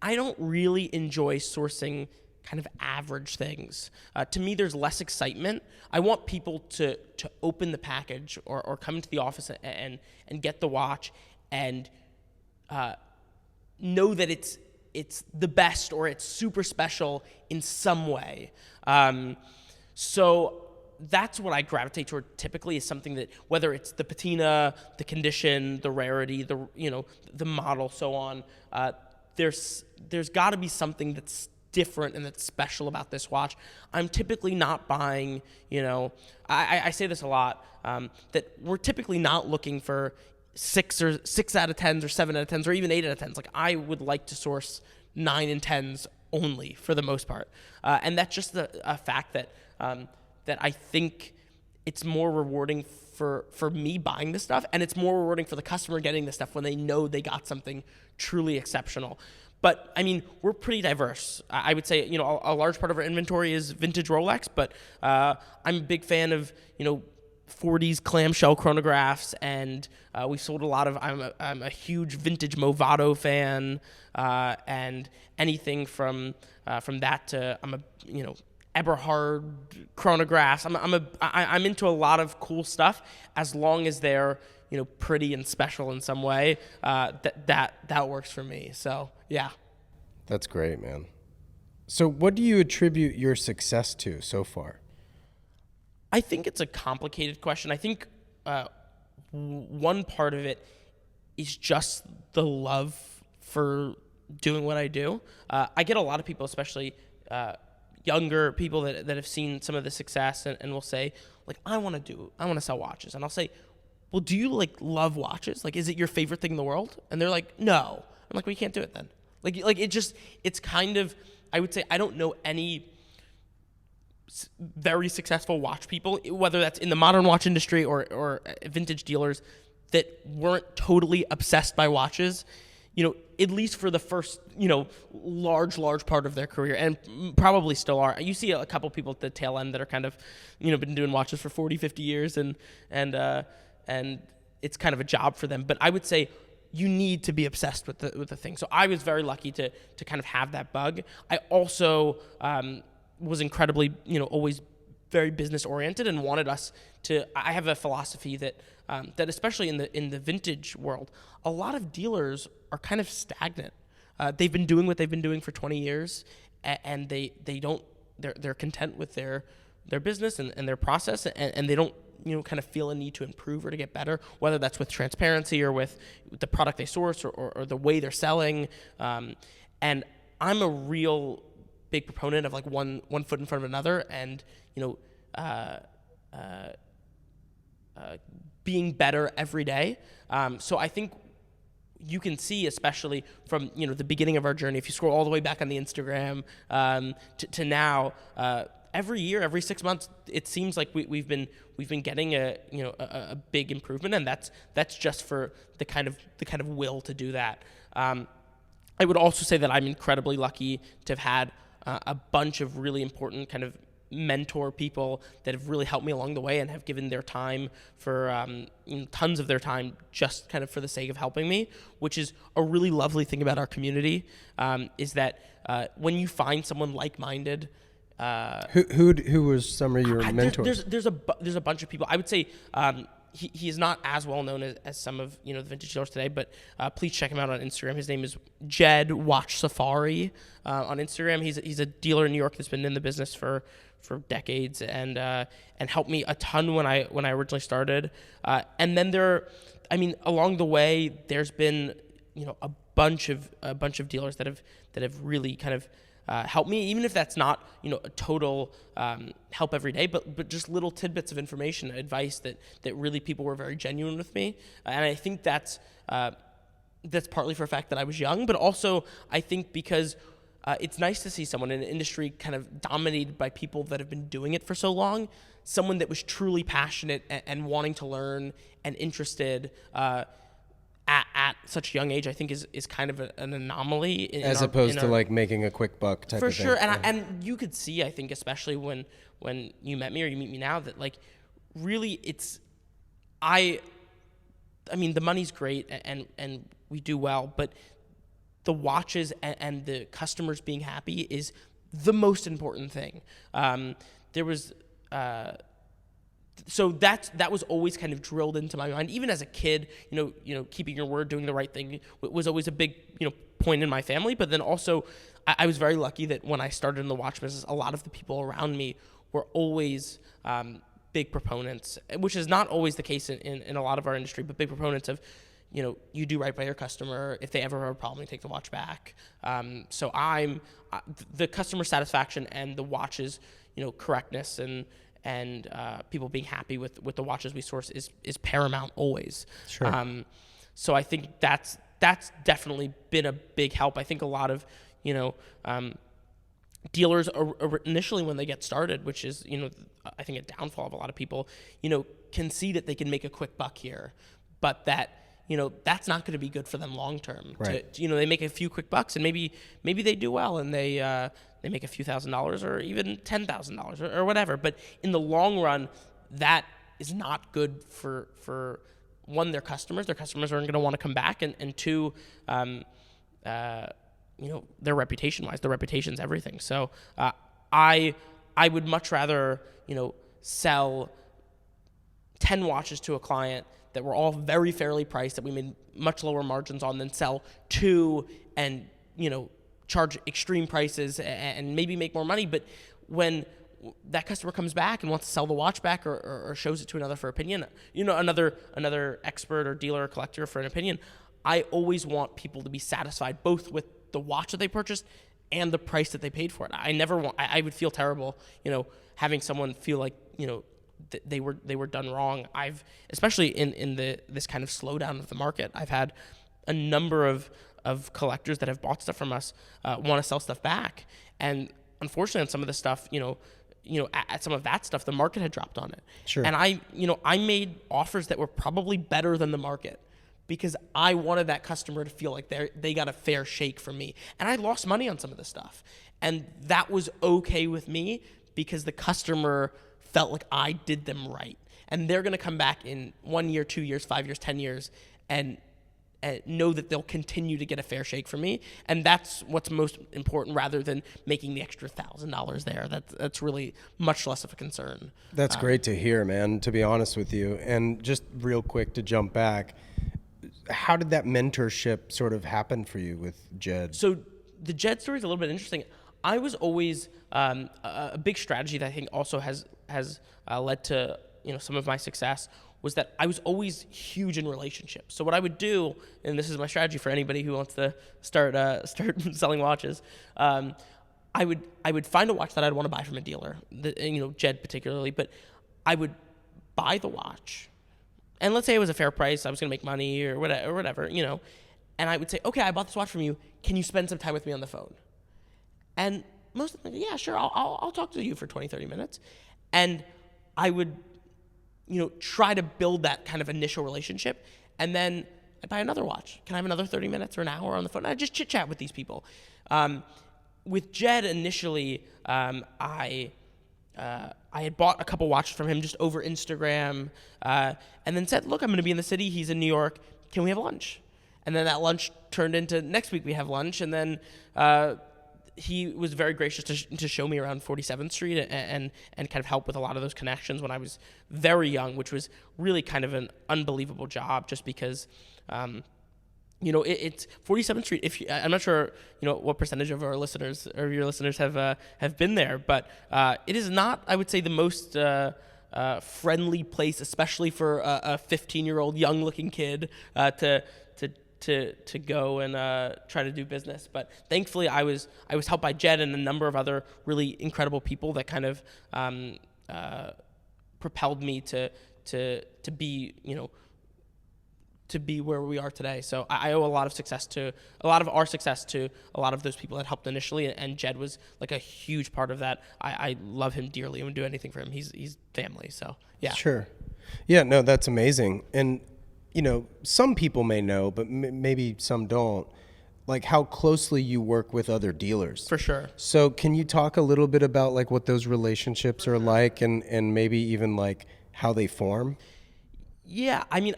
I don't really enjoy sourcing kind of average things. To me, there's less excitement. I want people to open the package or come into the office and get the watch and know that it's the best, or it's super special in some way. So that's what I gravitate toward typically, is something that, whether it's the patina, the condition, the rarity, the model, so on, there's got to be something that's different and that's special about this watch. I'm typically not buying, I say this a lot, that we're typically not looking for 6 out of 10s or 7 out of 10s or even 8 out of 10s. Like, I would like to source 9 and 10s only, for the most part. And that's just a fact that I think it's more rewarding for me buying this stuff, and it's more rewarding for the customer getting this stuff when they know they got something truly exceptional. But I mean, we're pretty diverse. I would say, a large part of our inventory is vintage Rolex, but I'm a big fan of, 40s clamshell chronographs, and we sold a lot of. I'm a huge vintage Movado fan, and anything from that to I'm a Eberhard chronographs. I'm into a lot of cool stuff, as long as they're pretty and special in some way. That works for me. So yeah, that's great, man. So what do you attribute your success to so far? I think it's a complicated question. I think one part of it is just the love for doing what I do. I get a lot of people, especially younger people that have seen some of the success and will say, like, I want to sell watches. And I'll say, well, do you love watches? Like, is it your favorite thing in the world? And they're like, no. I'm like, well, you can't do it then. Like it's kind of, I would say, I don't know any very successful watch people, whether that's in the modern watch industry or vintage dealers, that weren't totally obsessed by watches, at least for the first, large part of their career, and probably still are. You see a couple people at the tail end that are kind of, been doing watches for 40, 50 years, and it's kind of a job for them. But I would say you need to be obsessed with the thing. So I was very lucky to kind of have that bug. I also was incredibly, always very business oriented, and wanted us to. I have a philosophy that especially in the vintage world, a lot of dealers are kind of stagnant. They've been doing what they've been doing for 20 years, and they're content with their business and their process, and they don't kind of feel a need to improve or to get better, whether that's with transparency or with the product they source or the way they're selling. And I'm a real big proponent of like one foot in front of another, and being better every day. So I think you can see, especially from the beginning of our journey, if you scroll all the way back on the Instagram to now, every year, every 6 months, it seems like we've been getting a big improvement, and that's just for the kind of will to do that. I would also say that I'm incredibly lucky to have had a bunch of really important kind of mentor people that have really helped me along the way and have given their time for tons of their time just kind of for the sake of helping me, which is a really lovely thing about our community, is that when you find someone like-minded. Who was some of your mentors? There's a bunch of people. I would say he is not as well known as some of the vintage dealers today, but please check him out on Instagram. His name is Jed Watch Safari on Instagram. He's a dealer in New York that's been in the business for decades and helped me a ton when I originally started. And then along the way there's been a bunch of dealers that have really kind of helped me, even if that's not a total help every day, but just little tidbits of information, advice that really people were very genuine with me. And I think that's partly for the fact that I was young, but also I think because it's nice to see someone in an industry kind of dominated by people that have been doing it for so long, someone that was truly passionate and wanting to learn and interested at such a young age. I think is kind of an anomaly. As opposed to like making a quick buck type of thing. For sure, and you could see, I think, especially when you met me or you meet me now, that like really the money's great and we do well, but the watches and the customers being happy is the most important thing. So that was always kind of drilled into my mind. Even as a kid, keeping your word, doing the right thing was always a big, point in my family. But then also, I was very lucky that when I started in the watch business, a lot of the people around me were always big proponents, which is not always the case in a lot of our industry, but big proponents of, you do right by your customer. If they ever have a problem, you take the watch back. So the customer satisfaction and the watches, correctness and people being happy with the watches we source is paramount always. Sure. So I think that's definitely been a big help. I think a lot of dealers are initially when they get started, which is I think a downfall of a lot of people, can see that they can make a quick buck here, but that that's not going to be good for them long term. Right. They make a few quick bucks and maybe they do well and they make a few $1,000s or even $10,000 or whatever. But in the long run, that is not good for one, their customers. Their customers aren't going to want to come back, and two, their reputation wise. Their reputation's everything. So I would much rather sell 10 watches to a client that were all very fairly priced, that we made much lower margins on, than sell 2 and charge extreme prices and maybe make more money. But when that customer comes back and wants to sell the watch back or shows it to another for opinion, another expert or dealer or collector for an opinion, I always want people to be satisfied both with the watch that they purchased and the price that they paid for it. I would feel terrible, having someone feel like, they were done wrong. Especially in this kind of slowdown of the market, I've had a number of collectors that have bought stuff from us want to sell stuff back, and unfortunately on some of the stuff, at some of that stuff, the market had dropped on it. Sure. And I made offers that were probably better than the market because I wanted that customer to feel like they got a fair shake from me, and I lost money on some of the stuff, and that was okay with me because the customer felt like I did them right, and they're going to come back in 1 year, 2 years, 5 years, 10 years, and know that they'll continue to get a fair shake from me, and that's what's most important, rather than making the extra $1,000 there. That's really much less of a concern. That's great to hear, man, to be honest with you. And just real quick to jump back, how did that mentorship sort of happen for you with Jed? So the Jed story is a little bit interesting. I was always a big strategy that I think also has led to some of my success was that I was always huge in relationships. So what I would do, and this is my strategy for anybody who wants to start selling watches, I would find a watch that I'd want to buy from a dealer, Jed particularly, but I would buy the watch, and let's say it was a fair price, I was going to make money or whatever, and I would say, okay, I bought this watch from you. Can you spend some time with me on the phone? And most of them, yeah, sure, I'll talk to you for 20, 30 minutes. And I would, try to build that kind of initial relationship. And then I buy another watch. Can I have another 30 minutes or an hour on the phone? I just chit chat with these people. With Jed initially, I had bought a couple watches from him just over Instagram, and then said, look, I'm going to be in the city. He's in New York. Can we have lunch? And then that lunch turned into next week we have lunch. And then he was very gracious to show me around 47th Street and kind of help with a lot of those connections when I was very young, which was really kind of an unbelievable job just because, it's 47th Street. I'm not sure, what percentage of our listeners or your listeners have been there, but it is not, I would say, the most friendly place, especially for a 15-year-old young-looking kid to go and try to do business. But thankfully I was helped by Jed and a number of other really incredible people that kind of propelled me to be, to be where we are today. So I owe a lot of our success to a lot of those people that helped initially, and Jed was like a huge part of that. I love him dearly and would do anything for him. He's family. So yeah. Sure. Yeah, no, that's amazing. And some people may know, but maybe some don't, like how closely you work with other dealers. For sure. So can you talk a little bit about like what those relationships are like and maybe even like how they form? Yeah. I mean,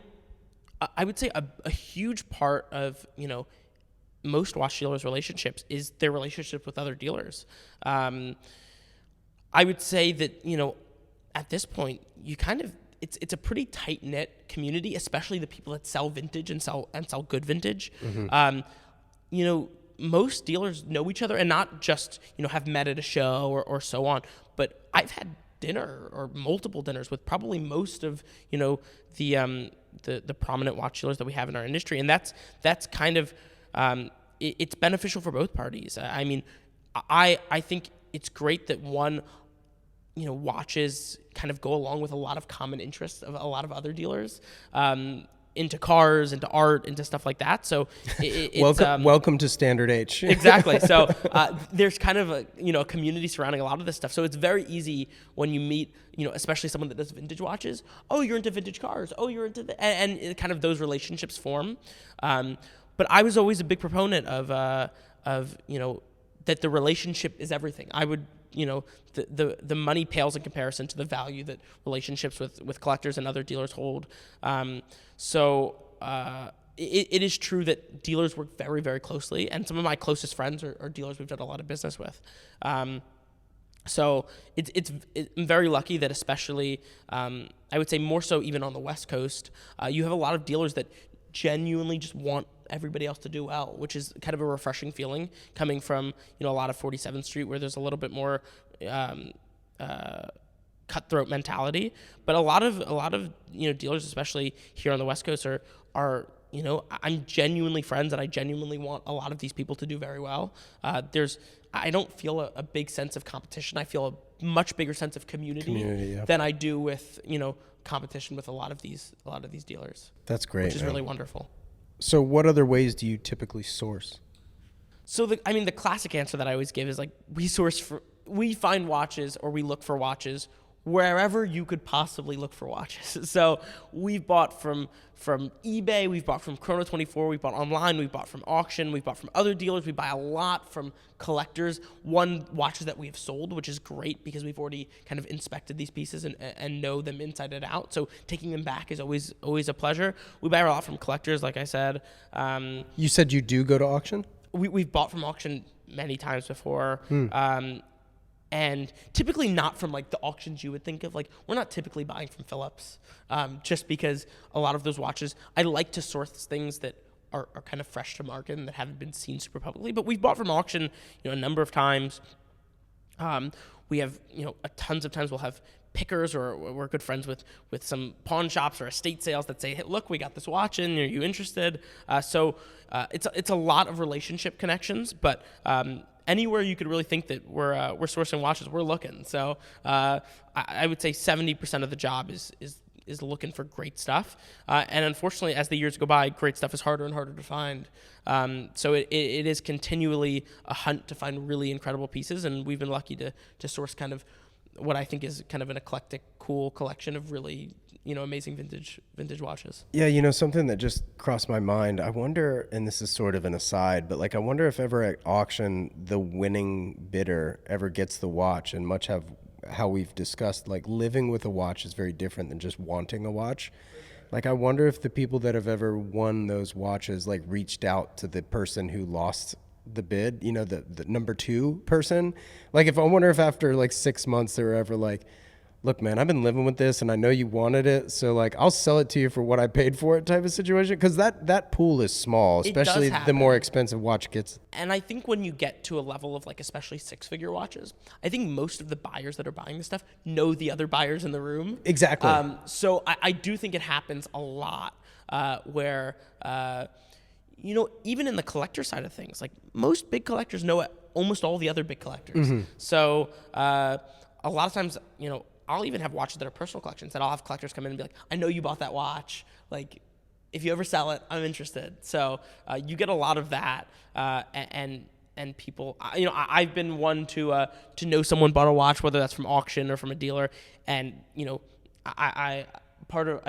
I would say a huge part of, most watch dealers' relationships is their relationship with other dealers. I would say that, at this point, you kind of, it's a pretty tight knit community, especially the people that sell vintage and sell good vintage. Mm-hmm. Most dealers know each other and not just, have met at a show or so on, but I've had dinner or multiple dinners with probably most of, the prominent watch dealers that we have in our industry. And that's kind of, it's beneficial for both parties. I mean, I think it's great that watches kind of go along with a lot of common interests of a lot of other dealers, into cars, into art, into stuff like that. So welcome to Standard H. Exactly. So there's kind of a community surrounding a lot of this stuff. So it's very easy when you meet, especially someone that does vintage watches. Oh, you're into vintage cars. Oh, you're into and it kind of those relationships form. But I was always a big proponent of that the relationship is everything. I would, the money pales in comparison to the value that relationships with collectors and other dealers hold. It is true that dealers work very, very closely, and some of my closest friends are dealers we've done a lot of business with. So I'm very lucky that especially, I would say more so even on the West Coast, you have a lot of dealers that genuinely just want everybody else to do well, which is kind of a refreshing feeling coming from, a lot of 47th Street where there's a little bit more cutthroat mentality. But a lot of dealers, especially here on the West Coast, are I'm genuinely friends and I genuinely want a lot of these people to do very well. I don't feel a big sense of competition. I feel a much bigger sense of community yeah. than I do with, competition with a lot of these dealers. That's great. Which is really wonderful. So what other ways do you typically source? So the classic answer that I always give is like we find watches or we look for watches wherever you could possibly look for watches. So we've bought from eBay, we've bought from Chrono24, we've bought online, we've bought from auction, we've bought from other dealers, we buy a lot from collectors. Watches that we have sold, which is great because we've already kind of inspected these pieces and know them inside and out. So taking them back is always a pleasure. We buy a lot from collectors, like I said. You said you do go to auction? We've bought from auction many times before. And typically not from like the auctions you would think of. Like we're not typically buying from Phillips, just because a lot of those watches, I like to source things that are kind of fresh to market and that haven't been seen super publicly. But we've bought from auction, a number of times. We have, tons of times we'll have pickers, or we're good friends with some pawn shops or estate sales that say, hey, look, we got this watch in, are you interested? So it's a lot of relationship connections, but anywhere you could really think that we're sourcing watches, we're looking. So I would say 70% of the job is looking for great stuff. And unfortunately, as the years go by, great stuff is harder and harder to find. So it is continually a hunt to find really incredible pieces, and we've been lucky to source kind of what I think is kind of an eclectic, cool collection of really, amazing vintage watches. Yeah, something that just crossed my mind. I wonder, and this is sort of an aside, but like I wonder if ever at auction the winning bidder ever gets the watch, and much have how we've discussed, like living with a watch is very different than just wanting a watch. Like I wonder if the people that have ever won those watches like reached out to the person who lost the bid, the number 2 person. Like I wonder if after like 6 months they were ever like, look, man, I've been living with this and I know you wanted it, so like I'll sell it to you for what I paid for it type of situation. Because that pool is small, especially the more expensive watch gets. And I think when you get to a level of like especially 6-figure watches, I think most of the buyers that are buying this stuff know the other buyers in the room. Exactly. So I do think it happens a lot where even in the collector side of things, like most big collectors know almost all the other big collectors. Mm-hmm. So a lot of times, I'll even have watches that are personal collections that I'll have collectors come in and be like, I know you bought that watch. Like, if you ever sell it, I'm interested. So you get a lot of that, and people, I've been one to know someone bought a watch, whether that's from auction or from a dealer, and I've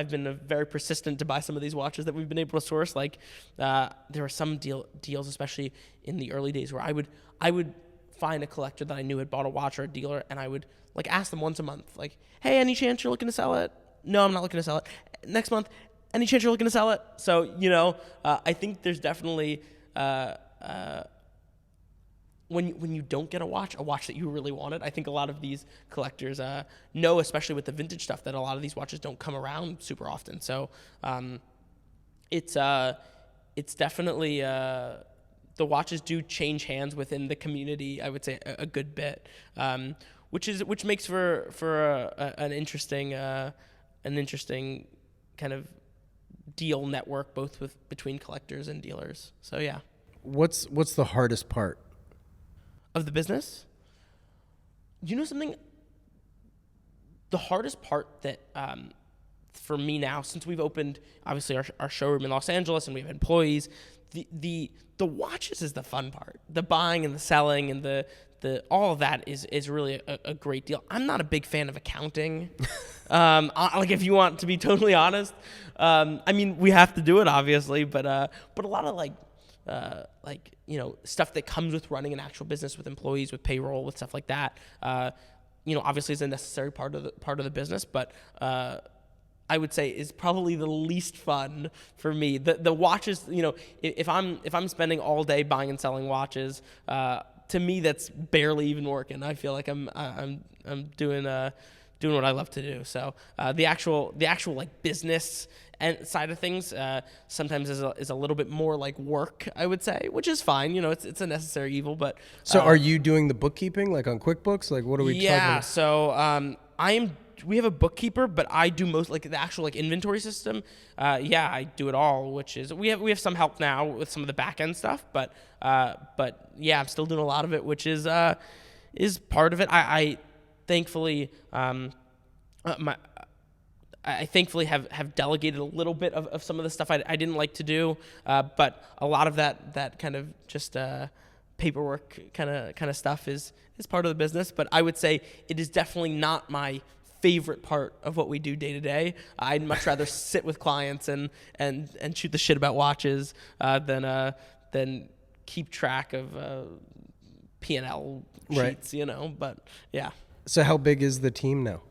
been very persistent to buy some of these watches that we've been able to source. Like there are some deals, especially in the early days, where I would find a collector that I knew had bought a watch, or a dealer, and I would like ask them once a month, like, hey, any chance you're looking to sell it? No, I'm not looking to sell it. Next month, any chance you're looking to sell it? So, I think there's definitely, when you don't get a watch that you really wanted, I think a lot of these collectors know, especially with the vintage stuff, that a lot of these watches don't come around super often. So it's definitely the watches do change hands within the community, I would say, a good bit, which makes for an interesting kind of deal network, both between collectors and dealers. So yeah. What's the hardest part of the business? Something, the hardest part that for me now, since we've opened obviously our showroom in Los Angeles and we have employees, the watches is the fun part. The buying and the selling and the all of that is really a great deal. I'm not a big fan of accounting. Like, if you want to be totally honest, we have to do it obviously, but a lot of stuff that comes with running an actual business with employees, with payroll, with stuff like that, obviously is a necessary part of the business, but I would say is probably the least fun for me. The watches, if I'm spending all day buying and selling watches, to me that's barely even working. I feel like I'm doing what I love to do. So the actual like business and side of things sometimes is a little bit more like work, I would say, which is fine. It's a necessary evil. But so are you doing the bookkeeping like on QuickBooks? Like, what are we talking about? Yeah. So we have a bookkeeper, but I do most like the actual like inventory system. I do it all, which is we have some help now with some of the back end stuff, but yeah, I'm still doing a lot of it, which is part of it. I thankfully I thankfully have delegated a little bit of some of the stuff I didn't like to do, but a lot of that kind of just paperwork kind of stuff is part of the business. But I would say it is definitely not my favorite part of what we do day to day. I'd much rather sit with clients and shoot the shit about watches than keep track of P&L sheets, right. But yeah. So how big is the team now?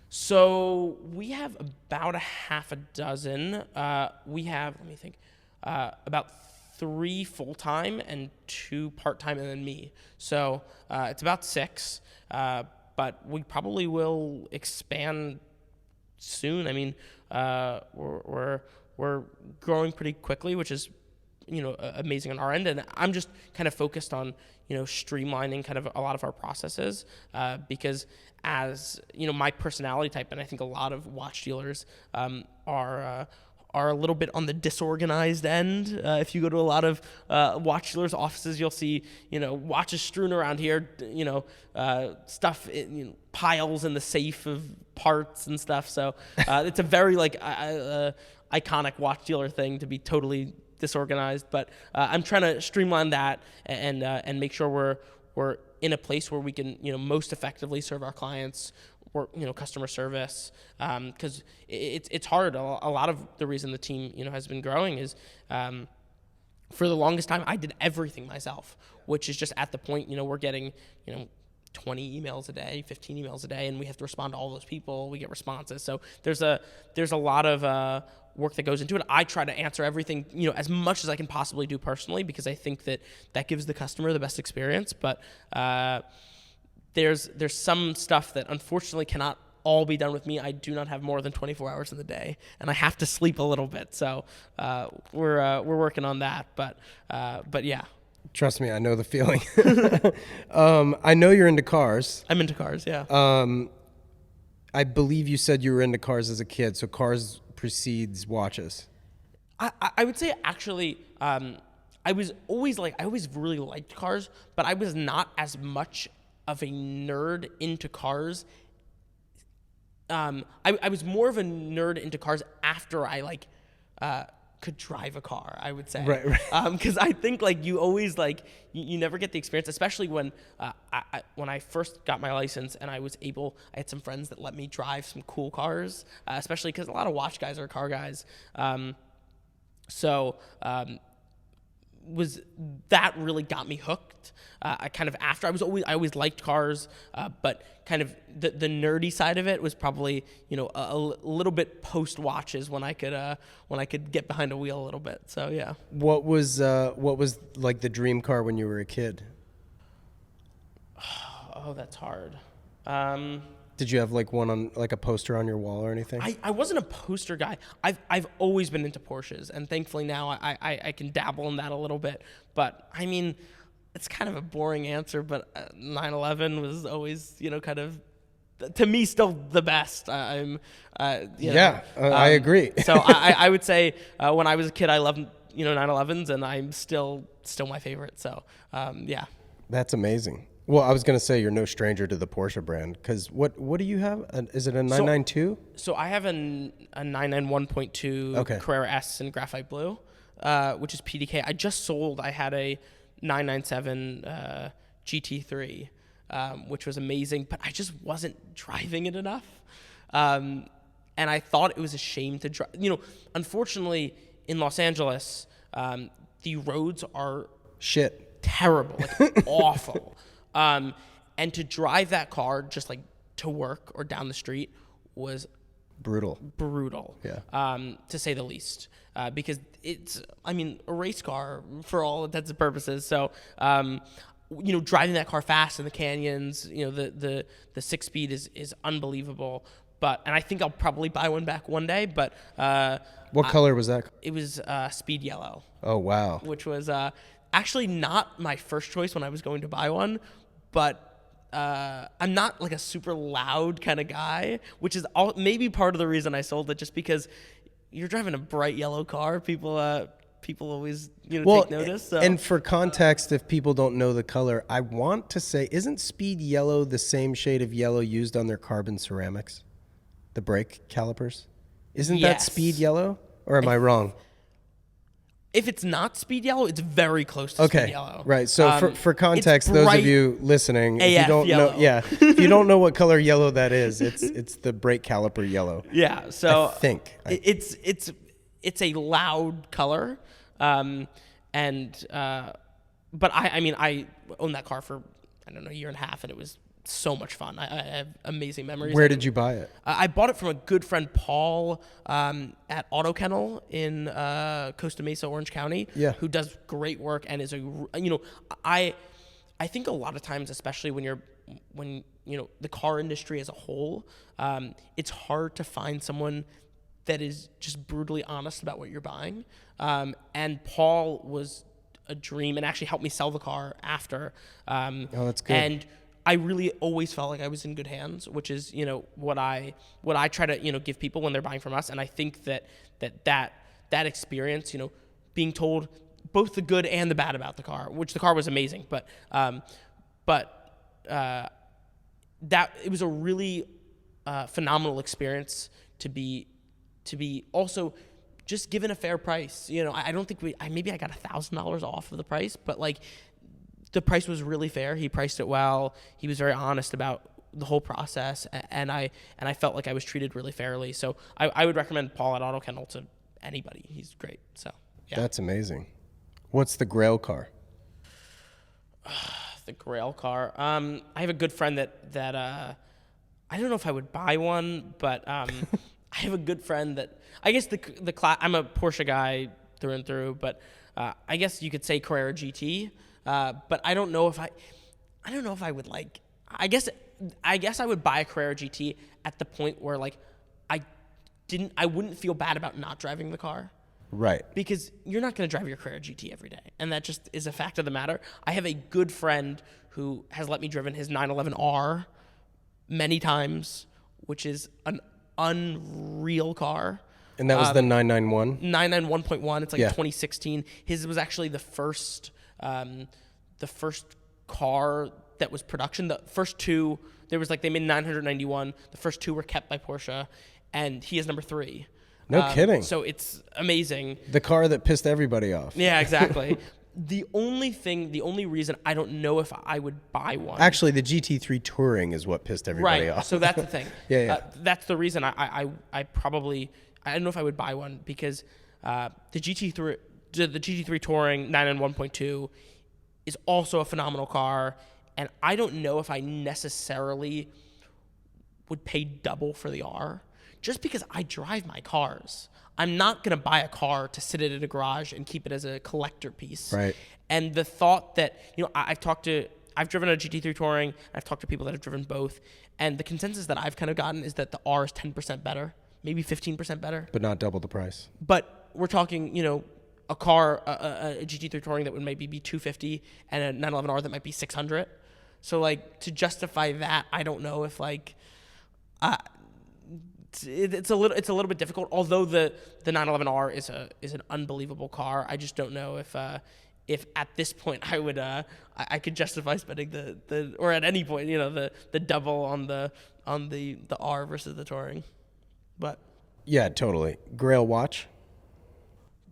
So we have about a half a dozen. We have, let me think, about 3 full-time and 2 part-time, and then me. So it's about 6. But we probably will expand soon. We're growing pretty quickly, which is amazing on our end. And I'm just kind of focused on, streamlining kind of a lot of our processes, because as, my personality type, and I think a lot of watch dealers are a little bit on the disorganized end. If you go to a lot of watch dealers' offices, you'll see, watches strewn around here, stuff, piles in the safe of parts and stuff. So it's a very iconic watch dealer thing to be totally disorganized. But I'm trying to streamline that and make sure we're in a place where we can, most effectively serve our clients, or customer service, because it's hard. A lot of the reason the team has been growing is, for the longest time I did everything myself, which is just at the point we're getting 20 emails a day, 15 emails a day, and we have to respond to all those people. We get responses, so there's a lot of work that goes into it. I try to answer everything as much as I can possibly do personally, because I think that gives the customer the best experience. But there's some stuff that unfortunately cannot all be done with me. I do not have more than 24 hours in the day, and I have to sleep a little bit. So we're working on that. But yeah. Trust me, I know the feeling. I know you're into cars. I'm into cars, yeah. I believe you said you were into cars as a kid, so cars precedes watches. I would say actually, I always really liked cars, but I was not as much of a nerd into cars. I was more of a nerd into cars after I could drive a car, I would say. Right. Because I think you always you never get the experience, especially when I first got my license and I had some friends that let me drive some cool cars, especially because a lot of watch guys are car guys. Was that really got me hooked? I always liked cars, but kind of the nerdy side of it was probably a little bit post watches when I could get behind a wheel a little bit. So yeah. What was like the dream car when you were a kid? Oh, that's hard. Did you have one on a poster on your wall or anything? I wasn't a poster guy. I've always been into Porsches, and thankfully now I can dabble in that a little bit. But I mean, it's kind of a boring answer, but 911 was always kind of, to me, still the best. I agree. So I would say when I was a kid, I loved 911s, and I'm still my favorite. So yeah. That's amazing. Well, I was going to say you're no stranger to the Porsche brand, because what do you have? Is it a 992? So I have a 991.2 Carrera S in graphite blue, which is PDK. I had a 997 GT3, which was amazing, but I just wasn't driving it enough. And I thought it was a shame to drive. Unfortunately, in Los Angeles, the roads are shit, terrible, awful. And to drive that car just to work or down the street was brutal. Yeah. To say the least, because it's, a race car for all intents and purposes. So, driving that car fast in the canyons, the 6-speed is unbelievable. And I think I'll probably buy one back one day. But what color was that? It was speed yellow. Oh wow! Which was actually not my first choice when I was going to buy one. But I'm not a super loud kind of guy, which is maybe part of the reason I sold it, just because you're driving a bright yellow car. People always take notice. So. And for context, if people don't know the color, I want to say, isn't speed yellow the same shade of yellow used on their carbon ceramics, the brake calipers? Isn't that speed yellow, or am I wrong? If it's not speed yellow, it's very close to speed yellow. Right. So for context, those of you listening, if you don't yellow. if you don't know what color yellow that is, it's the brake caliper yellow. Yeah. So I think it's a loud color, but I owned that car for a year and a half, and it was so much fun. I have amazing memories. Where did you buy it? I bought it from a good friend, Paul, at Auto Kennel in Costa Mesa, Orange County, who does great work and is I think a lot of times, especially when the car industry as a whole, it's hard to find someone that is just brutally honest about what you're buying. And Paul was a dream and actually helped me sell the car after. Oh, that's good. And I really always felt like I was in good hands, which is, what I try to, give people when they're buying from us. And I think that experience, being told both the good and the bad about the car, which the car was amazing, but that it was a really phenomenal experience to be also just given a fair price. I don't think maybe I got $1,000 off of the price, but like the price was really fair. He priced it well. He was very honest about the whole process, and I felt like I was treated really fairly. So I would recommend Paul at Auto Kennel to anybody. He's great. So yeah. That's amazing. What's the Grail car? The Grail car. I have a good friend that I don't know if I would buy one, but I have a good friend that I guess the class. I'm a Porsche guy through and through, but I guess you could say Carrera GT. But I don't know if I would like. I guess I would buy a Carrera GT at the point where like I wouldn't feel bad about not driving the car. Right. Because you're not going to drive your Carrera GT every day. And that just is a fact of the matter. I have a good friend who has let me driven his 911R many times, which is an unreal car. And that was the 991? 991.1. It's like 2016. His was actually the first car that was production. The first two, they made 991. The first two were kept by Porsche, and he is number 3. No kidding. So it's amazing. The car that pissed everybody off. Yeah, exactly. The only reason I don't know if I would buy one. Actually, the GT3 Touring is what pissed everybody off. Right. So that's the thing. Yeah. That's the reason I don't know if I would buy one, because the GT3 Touring 991.2 is also a phenomenal car, and I don't know if I necessarily would pay double for the R. Just because I drive my cars. I'm not going to buy a car to sit it in a garage and keep it as a collector piece. Right. And the thought that, I've driven a GT3 Touring, I've talked to people that have driven both, and the consensus that I've kind of gotten is that the R is 10% better, maybe 15% better. But not double the price. But we're talking, a car, a GT3 Touring that would maybe be $250 and a 911R that might be $600. So, like, to justify that, I don't know if, like, it's a little bit difficult. Although the 911R is an unbelievable car, I just don't know if at this point I would I could justify spending the or at any point the double on the R versus the Touring. But yeah, totally. Grail watch.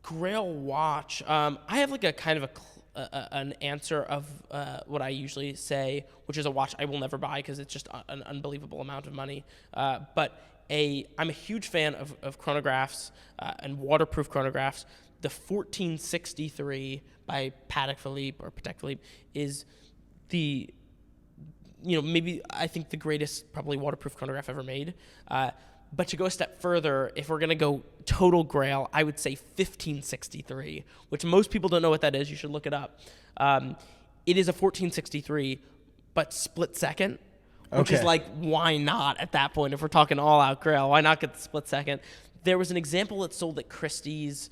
I have like a kind of an answer of what I usually say, which is a watch I will never buy because it's just an unbelievable amount of money. But I'm a huge fan of chronographs and waterproof chronographs. The 1463 by Patek Philippe is the, maybe I think the greatest probably waterproof chronograph ever made. But to go a step further, if we're going to go total grail, I would say 1563, which most people don't know what that is. You should look it up. It is a 1463, but split second. Which is like, why not at that point? If we're talking all-out grail, why not get the split second? There was an example that sold at Christie's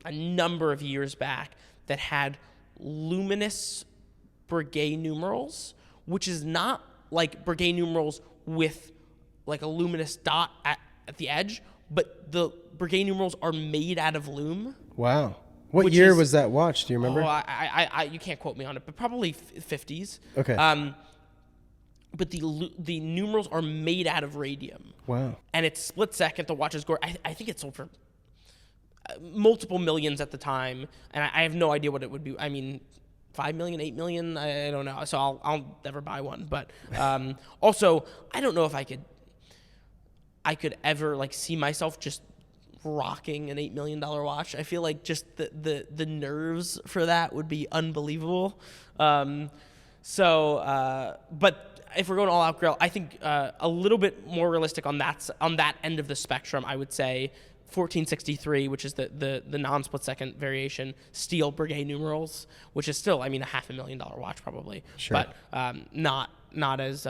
a number of years back that had luminous Breguet numerals, which is not like Breguet numerals with like a luminous dot at the edge, but the Breguet numerals are made out of lume. What year was that watch? Do you remember? You can't quote me on it, but probably 50s. Okay. But the numerals are made out of radium. Wow. And it's split second. The watch is gorgeous. I think it sold for multiple millions at the time, and I have no idea what it would be. I mean, 5 million, 8 million, I don't know. So I'll never buy one. But also, I don't know if I could ever like see myself just rocking an $8 million watch. I feel like just the nerves for that would be unbelievable. But if we're going all out grail, I think a little bit more realistic on that end of the spectrum, I would say 1463, which is the non-split second variation, steel Breguet numerals, which is still, I mean, a $500,000 watch probably, sure. But not as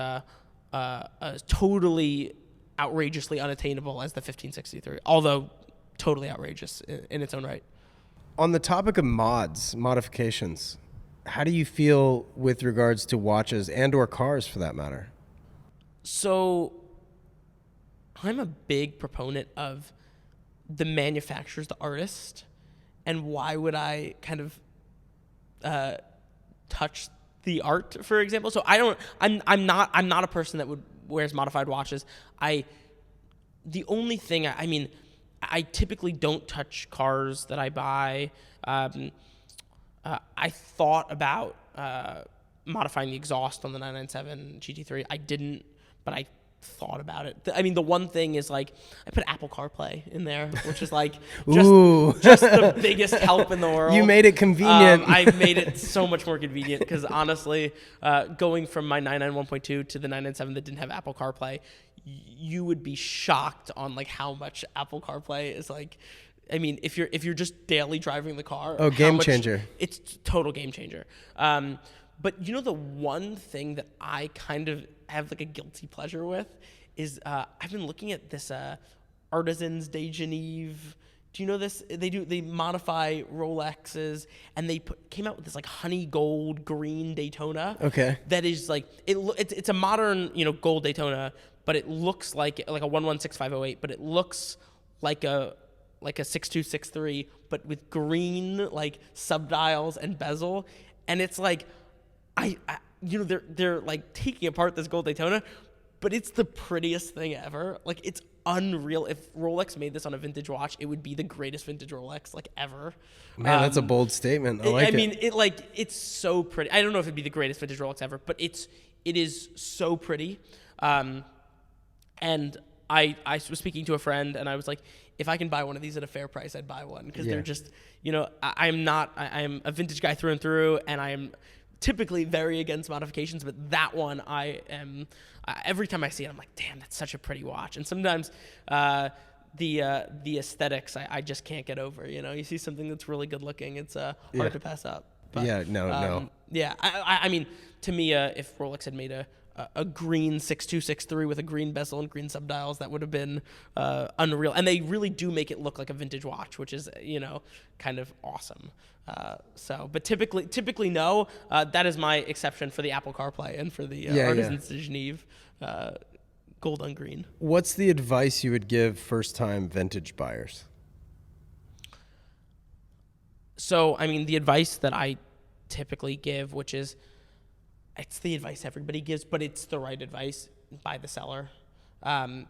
totally outrageously unattainable as the 1563, although totally outrageous in its own right. On the topic of modifications, how do you feel with regards to watches and or cars for that matter? So I'm a big proponent of the manufacturer's the artist, and why would I kind of touch the art, for example? So I'm not a person that wears modified watches. The only thing, I typically don't touch cars that I buy. I thought about modifying the exhaust on the 997 GT3. I didn't, but I thought about it. The one thing is, like, I put Apple CarPlay in there, which is like just the biggest help in the world. You made it convenient. I made it so much more convenient because honestly, going from my 991.2 to the 997 that didn't have Apple CarPlay, you would be shocked on like how much Apple CarPlay is like. If you're just daily driving the car, game changer. It's total game changer. But the one thing that I kind of have like a guilty pleasure with is I've been looking at this Artisans de Genève. Do you know this? They modify Rolexes, and they came out with this like honey gold green Daytona. Okay. That is like it's a modern gold Daytona, but it looks like a 116508, but it looks like a 6263, but with green like subdials and bezel, and it's like they're like taking apart this gold Daytona, but it's the prettiest thing ever. Like, it's unreal. If Rolex made this on a vintage watch, it would be the greatest vintage Rolex like ever. Man, that's a bold statement. It's so pretty. I don't know if it'd be the greatest vintage Rolex ever, but it is so pretty. And I was speaking to a friend, and I was like, if I can buy one of these at a fair price, I'd buy one, because they're just, I'm a vintage guy through and through, and I am typically very against modifications, but that one I am. Every time I see it, I'm like, damn, that's such a pretty watch. And sometimes the aesthetics I just can't get over. You see something that's really good looking, it's hard to pass up. But, no. Yeah, to me, if Rolex had made a green 6263 with a green bezel and green subdials, that would have been unreal. And they really do make it look like a vintage watch, which is kind of awesome. But typically no. That is my exception for the Apple CarPlay and for the Artisans de Genève gold on green. What's the advice you would give first-time vintage buyers? So, the advice that I typically give, which is, it's the advice everybody gives, but it's the right advice: buy the seller. And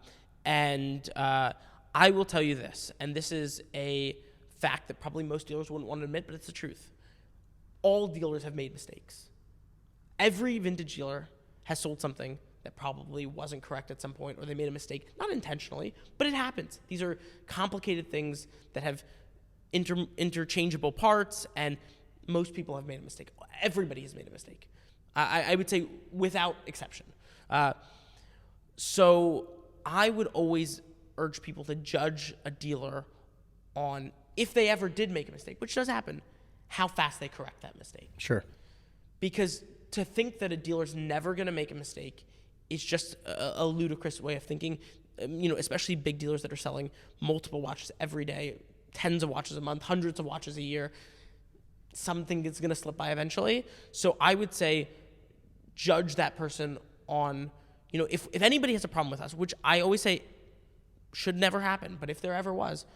I will tell you this, and this is a fact that probably most dealers wouldn't want to admit, but it's the truth. All dealers have made mistakes. Every vintage dealer has sold something that probably wasn't correct at some point, or they made a mistake, not intentionally, but it happens. These are complicated things that have interchangeable parts, and most people have made a mistake. Everybody has made a mistake. I would say without exception. So I would always urge people to judge a dealer on, if they ever did make a mistake, which does happen, how fast they correct that mistake. Sure. Because to think that a dealer's never going to make a mistake is just a ludicrous way of thinking. Especially big dealers that are selling multiple watches every day, tens of watches a month, hundreds of watches a year. Something is going to slip by eventually. So I would say, judge that person on, if anybody has a problem with us, which I always say should never happen, but if there ever was,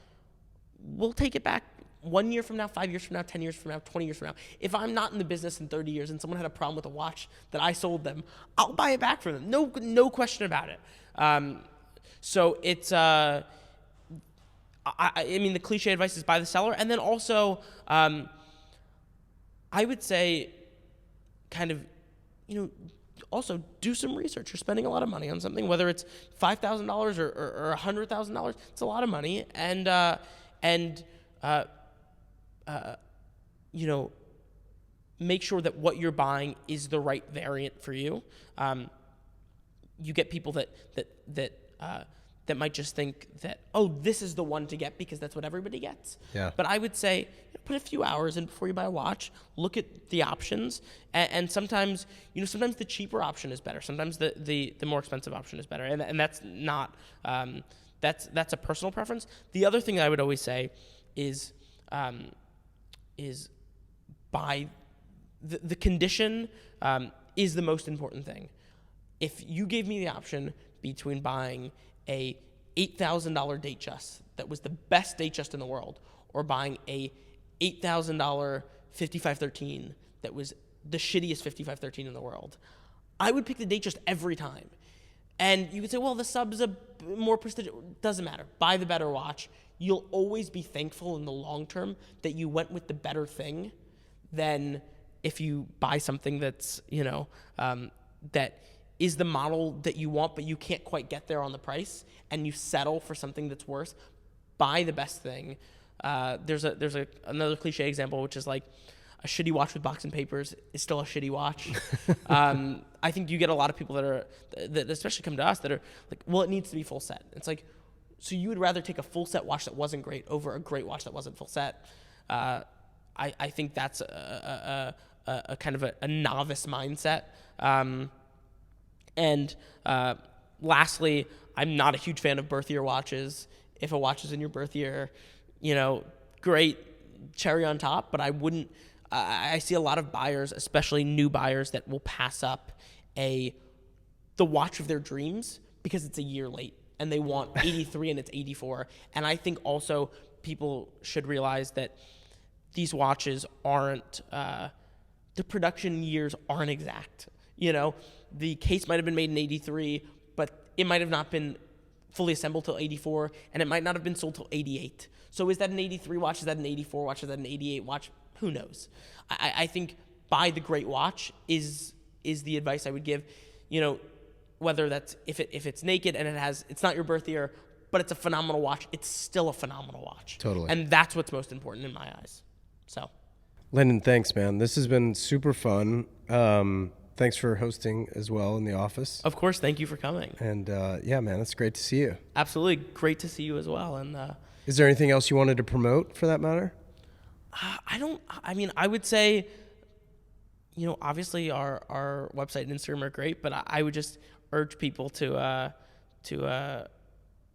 we'll take it back 1 year from now, 5 years from now, 10 years from now, 20 years from now. If I'm not in the business in 30 years and someone had a problem with a watch that I sold them, I'll buy it back from them. No question about it. So it's, the cliche advice is buy the seller. And then also, I would say kind of, also do some research. You're spending a lot of money on something, whether it's $5,000 or $100,000. It's a lot of money, and make sure that what you're buying is the right variant for you. You get people that that might just think that, oh, this is the one to get because that's what everybody gets. Yeah. But I would say put a few hours in before you buy a watch. Look at the options, and sometimes sometimes the cheaper option is better. Sometimes the more expensive option is better, and that's not that's a personal preference. The other thing I would always say is buy the condition is the most important thing. If you gave me the option between buying a $8,000 Datejust that was the best Datejust in the world, or buying a $8,000 5513 that was the shittiest 5513 in the world, I would pick the Datejust every time. And you could say, well, the sub's a more prestigious. Doesn't matter. Buy the better watch. You'll always be thankful in the long term that you went with the better thing than if you buy something that's, that is the model that you want, but you can't quite get there on the price, and you settle for something that's worse. Buy the best thing. There's another cliche example, which is like a shitty watch with box and papers is still a shitty watch. I think you get a lot of people that especially come to us that are like, well, it needs to be full set. It's like, so you would rather take a full set watch that wasn't great over a great watch that wasn't full set. I think that's a kind of a novice mindset. And lastly, I'm not a huge fan of birth year watches. If a watch is in your birth year, great, cherry on top, but I wouldn't. I see a lot of buyers, especially new buyers, that will pass up the watch of their dreams because it's a year late and they want 83 and it's 84. And I think also people should realize that these watches aren't, the production years aren't exact. The case might have been made in 83, but it might have not been fully assembled till 84, and it might not have been sold till 88. So is that an 83 watch? Is that an 84 watch? Is that an 88 watch? Who knows? I think buy the great watch is the advice I would give. Whether that's if it's naked and it's not your birth year, but it's a phenomenal watch, it's still a phenomenal watch. Totally. And that's what's most important in my eyes. So, Linden, thanks, man. This has been super fun. Thanks for hosting as well in the office. Of course, thank you for coming. And yeah, man, it's great to see you. Absolutely, great to see you as well. And is there anything else you wanted to promote for that matter? I would say, obviously our website and Instagram are great, but I would just urge people to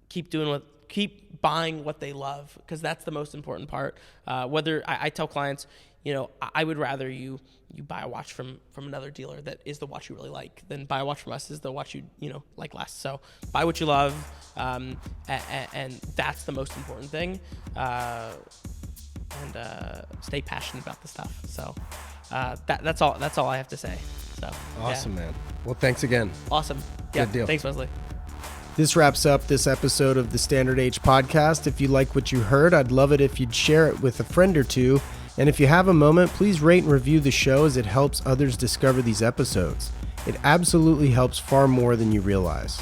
keep buying what they love, because that's the most important part. Whether I tell clients, I would rather you buy a watch from another dealer that is the watch you really like than buy a watch from us is the watch you like less. So buy what you love, and that's the most important thing. And stay passionate about the stuff. So that's all I have to say. So awesome, man. Well, thanks again. Awesome. Yeah. Good deal. Thanks, Wesley. This wraps up this episode of the Standard Age podcast. If you like what you heard, I'd love it if you'd share it with a friend or two. And if you have a moment, please rate and review the show, as it helps others discover these episodes. It absolutely helps far more than you realize.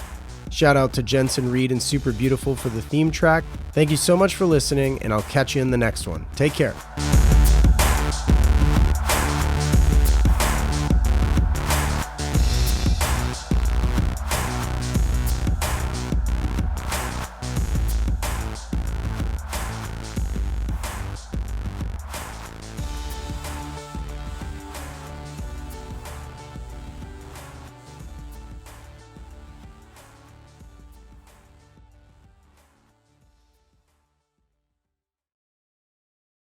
Shout out to Jensen Reed and Super Beautiful for the theme track. Thank you so much for listening, and I'll catch you in the next one. Take care.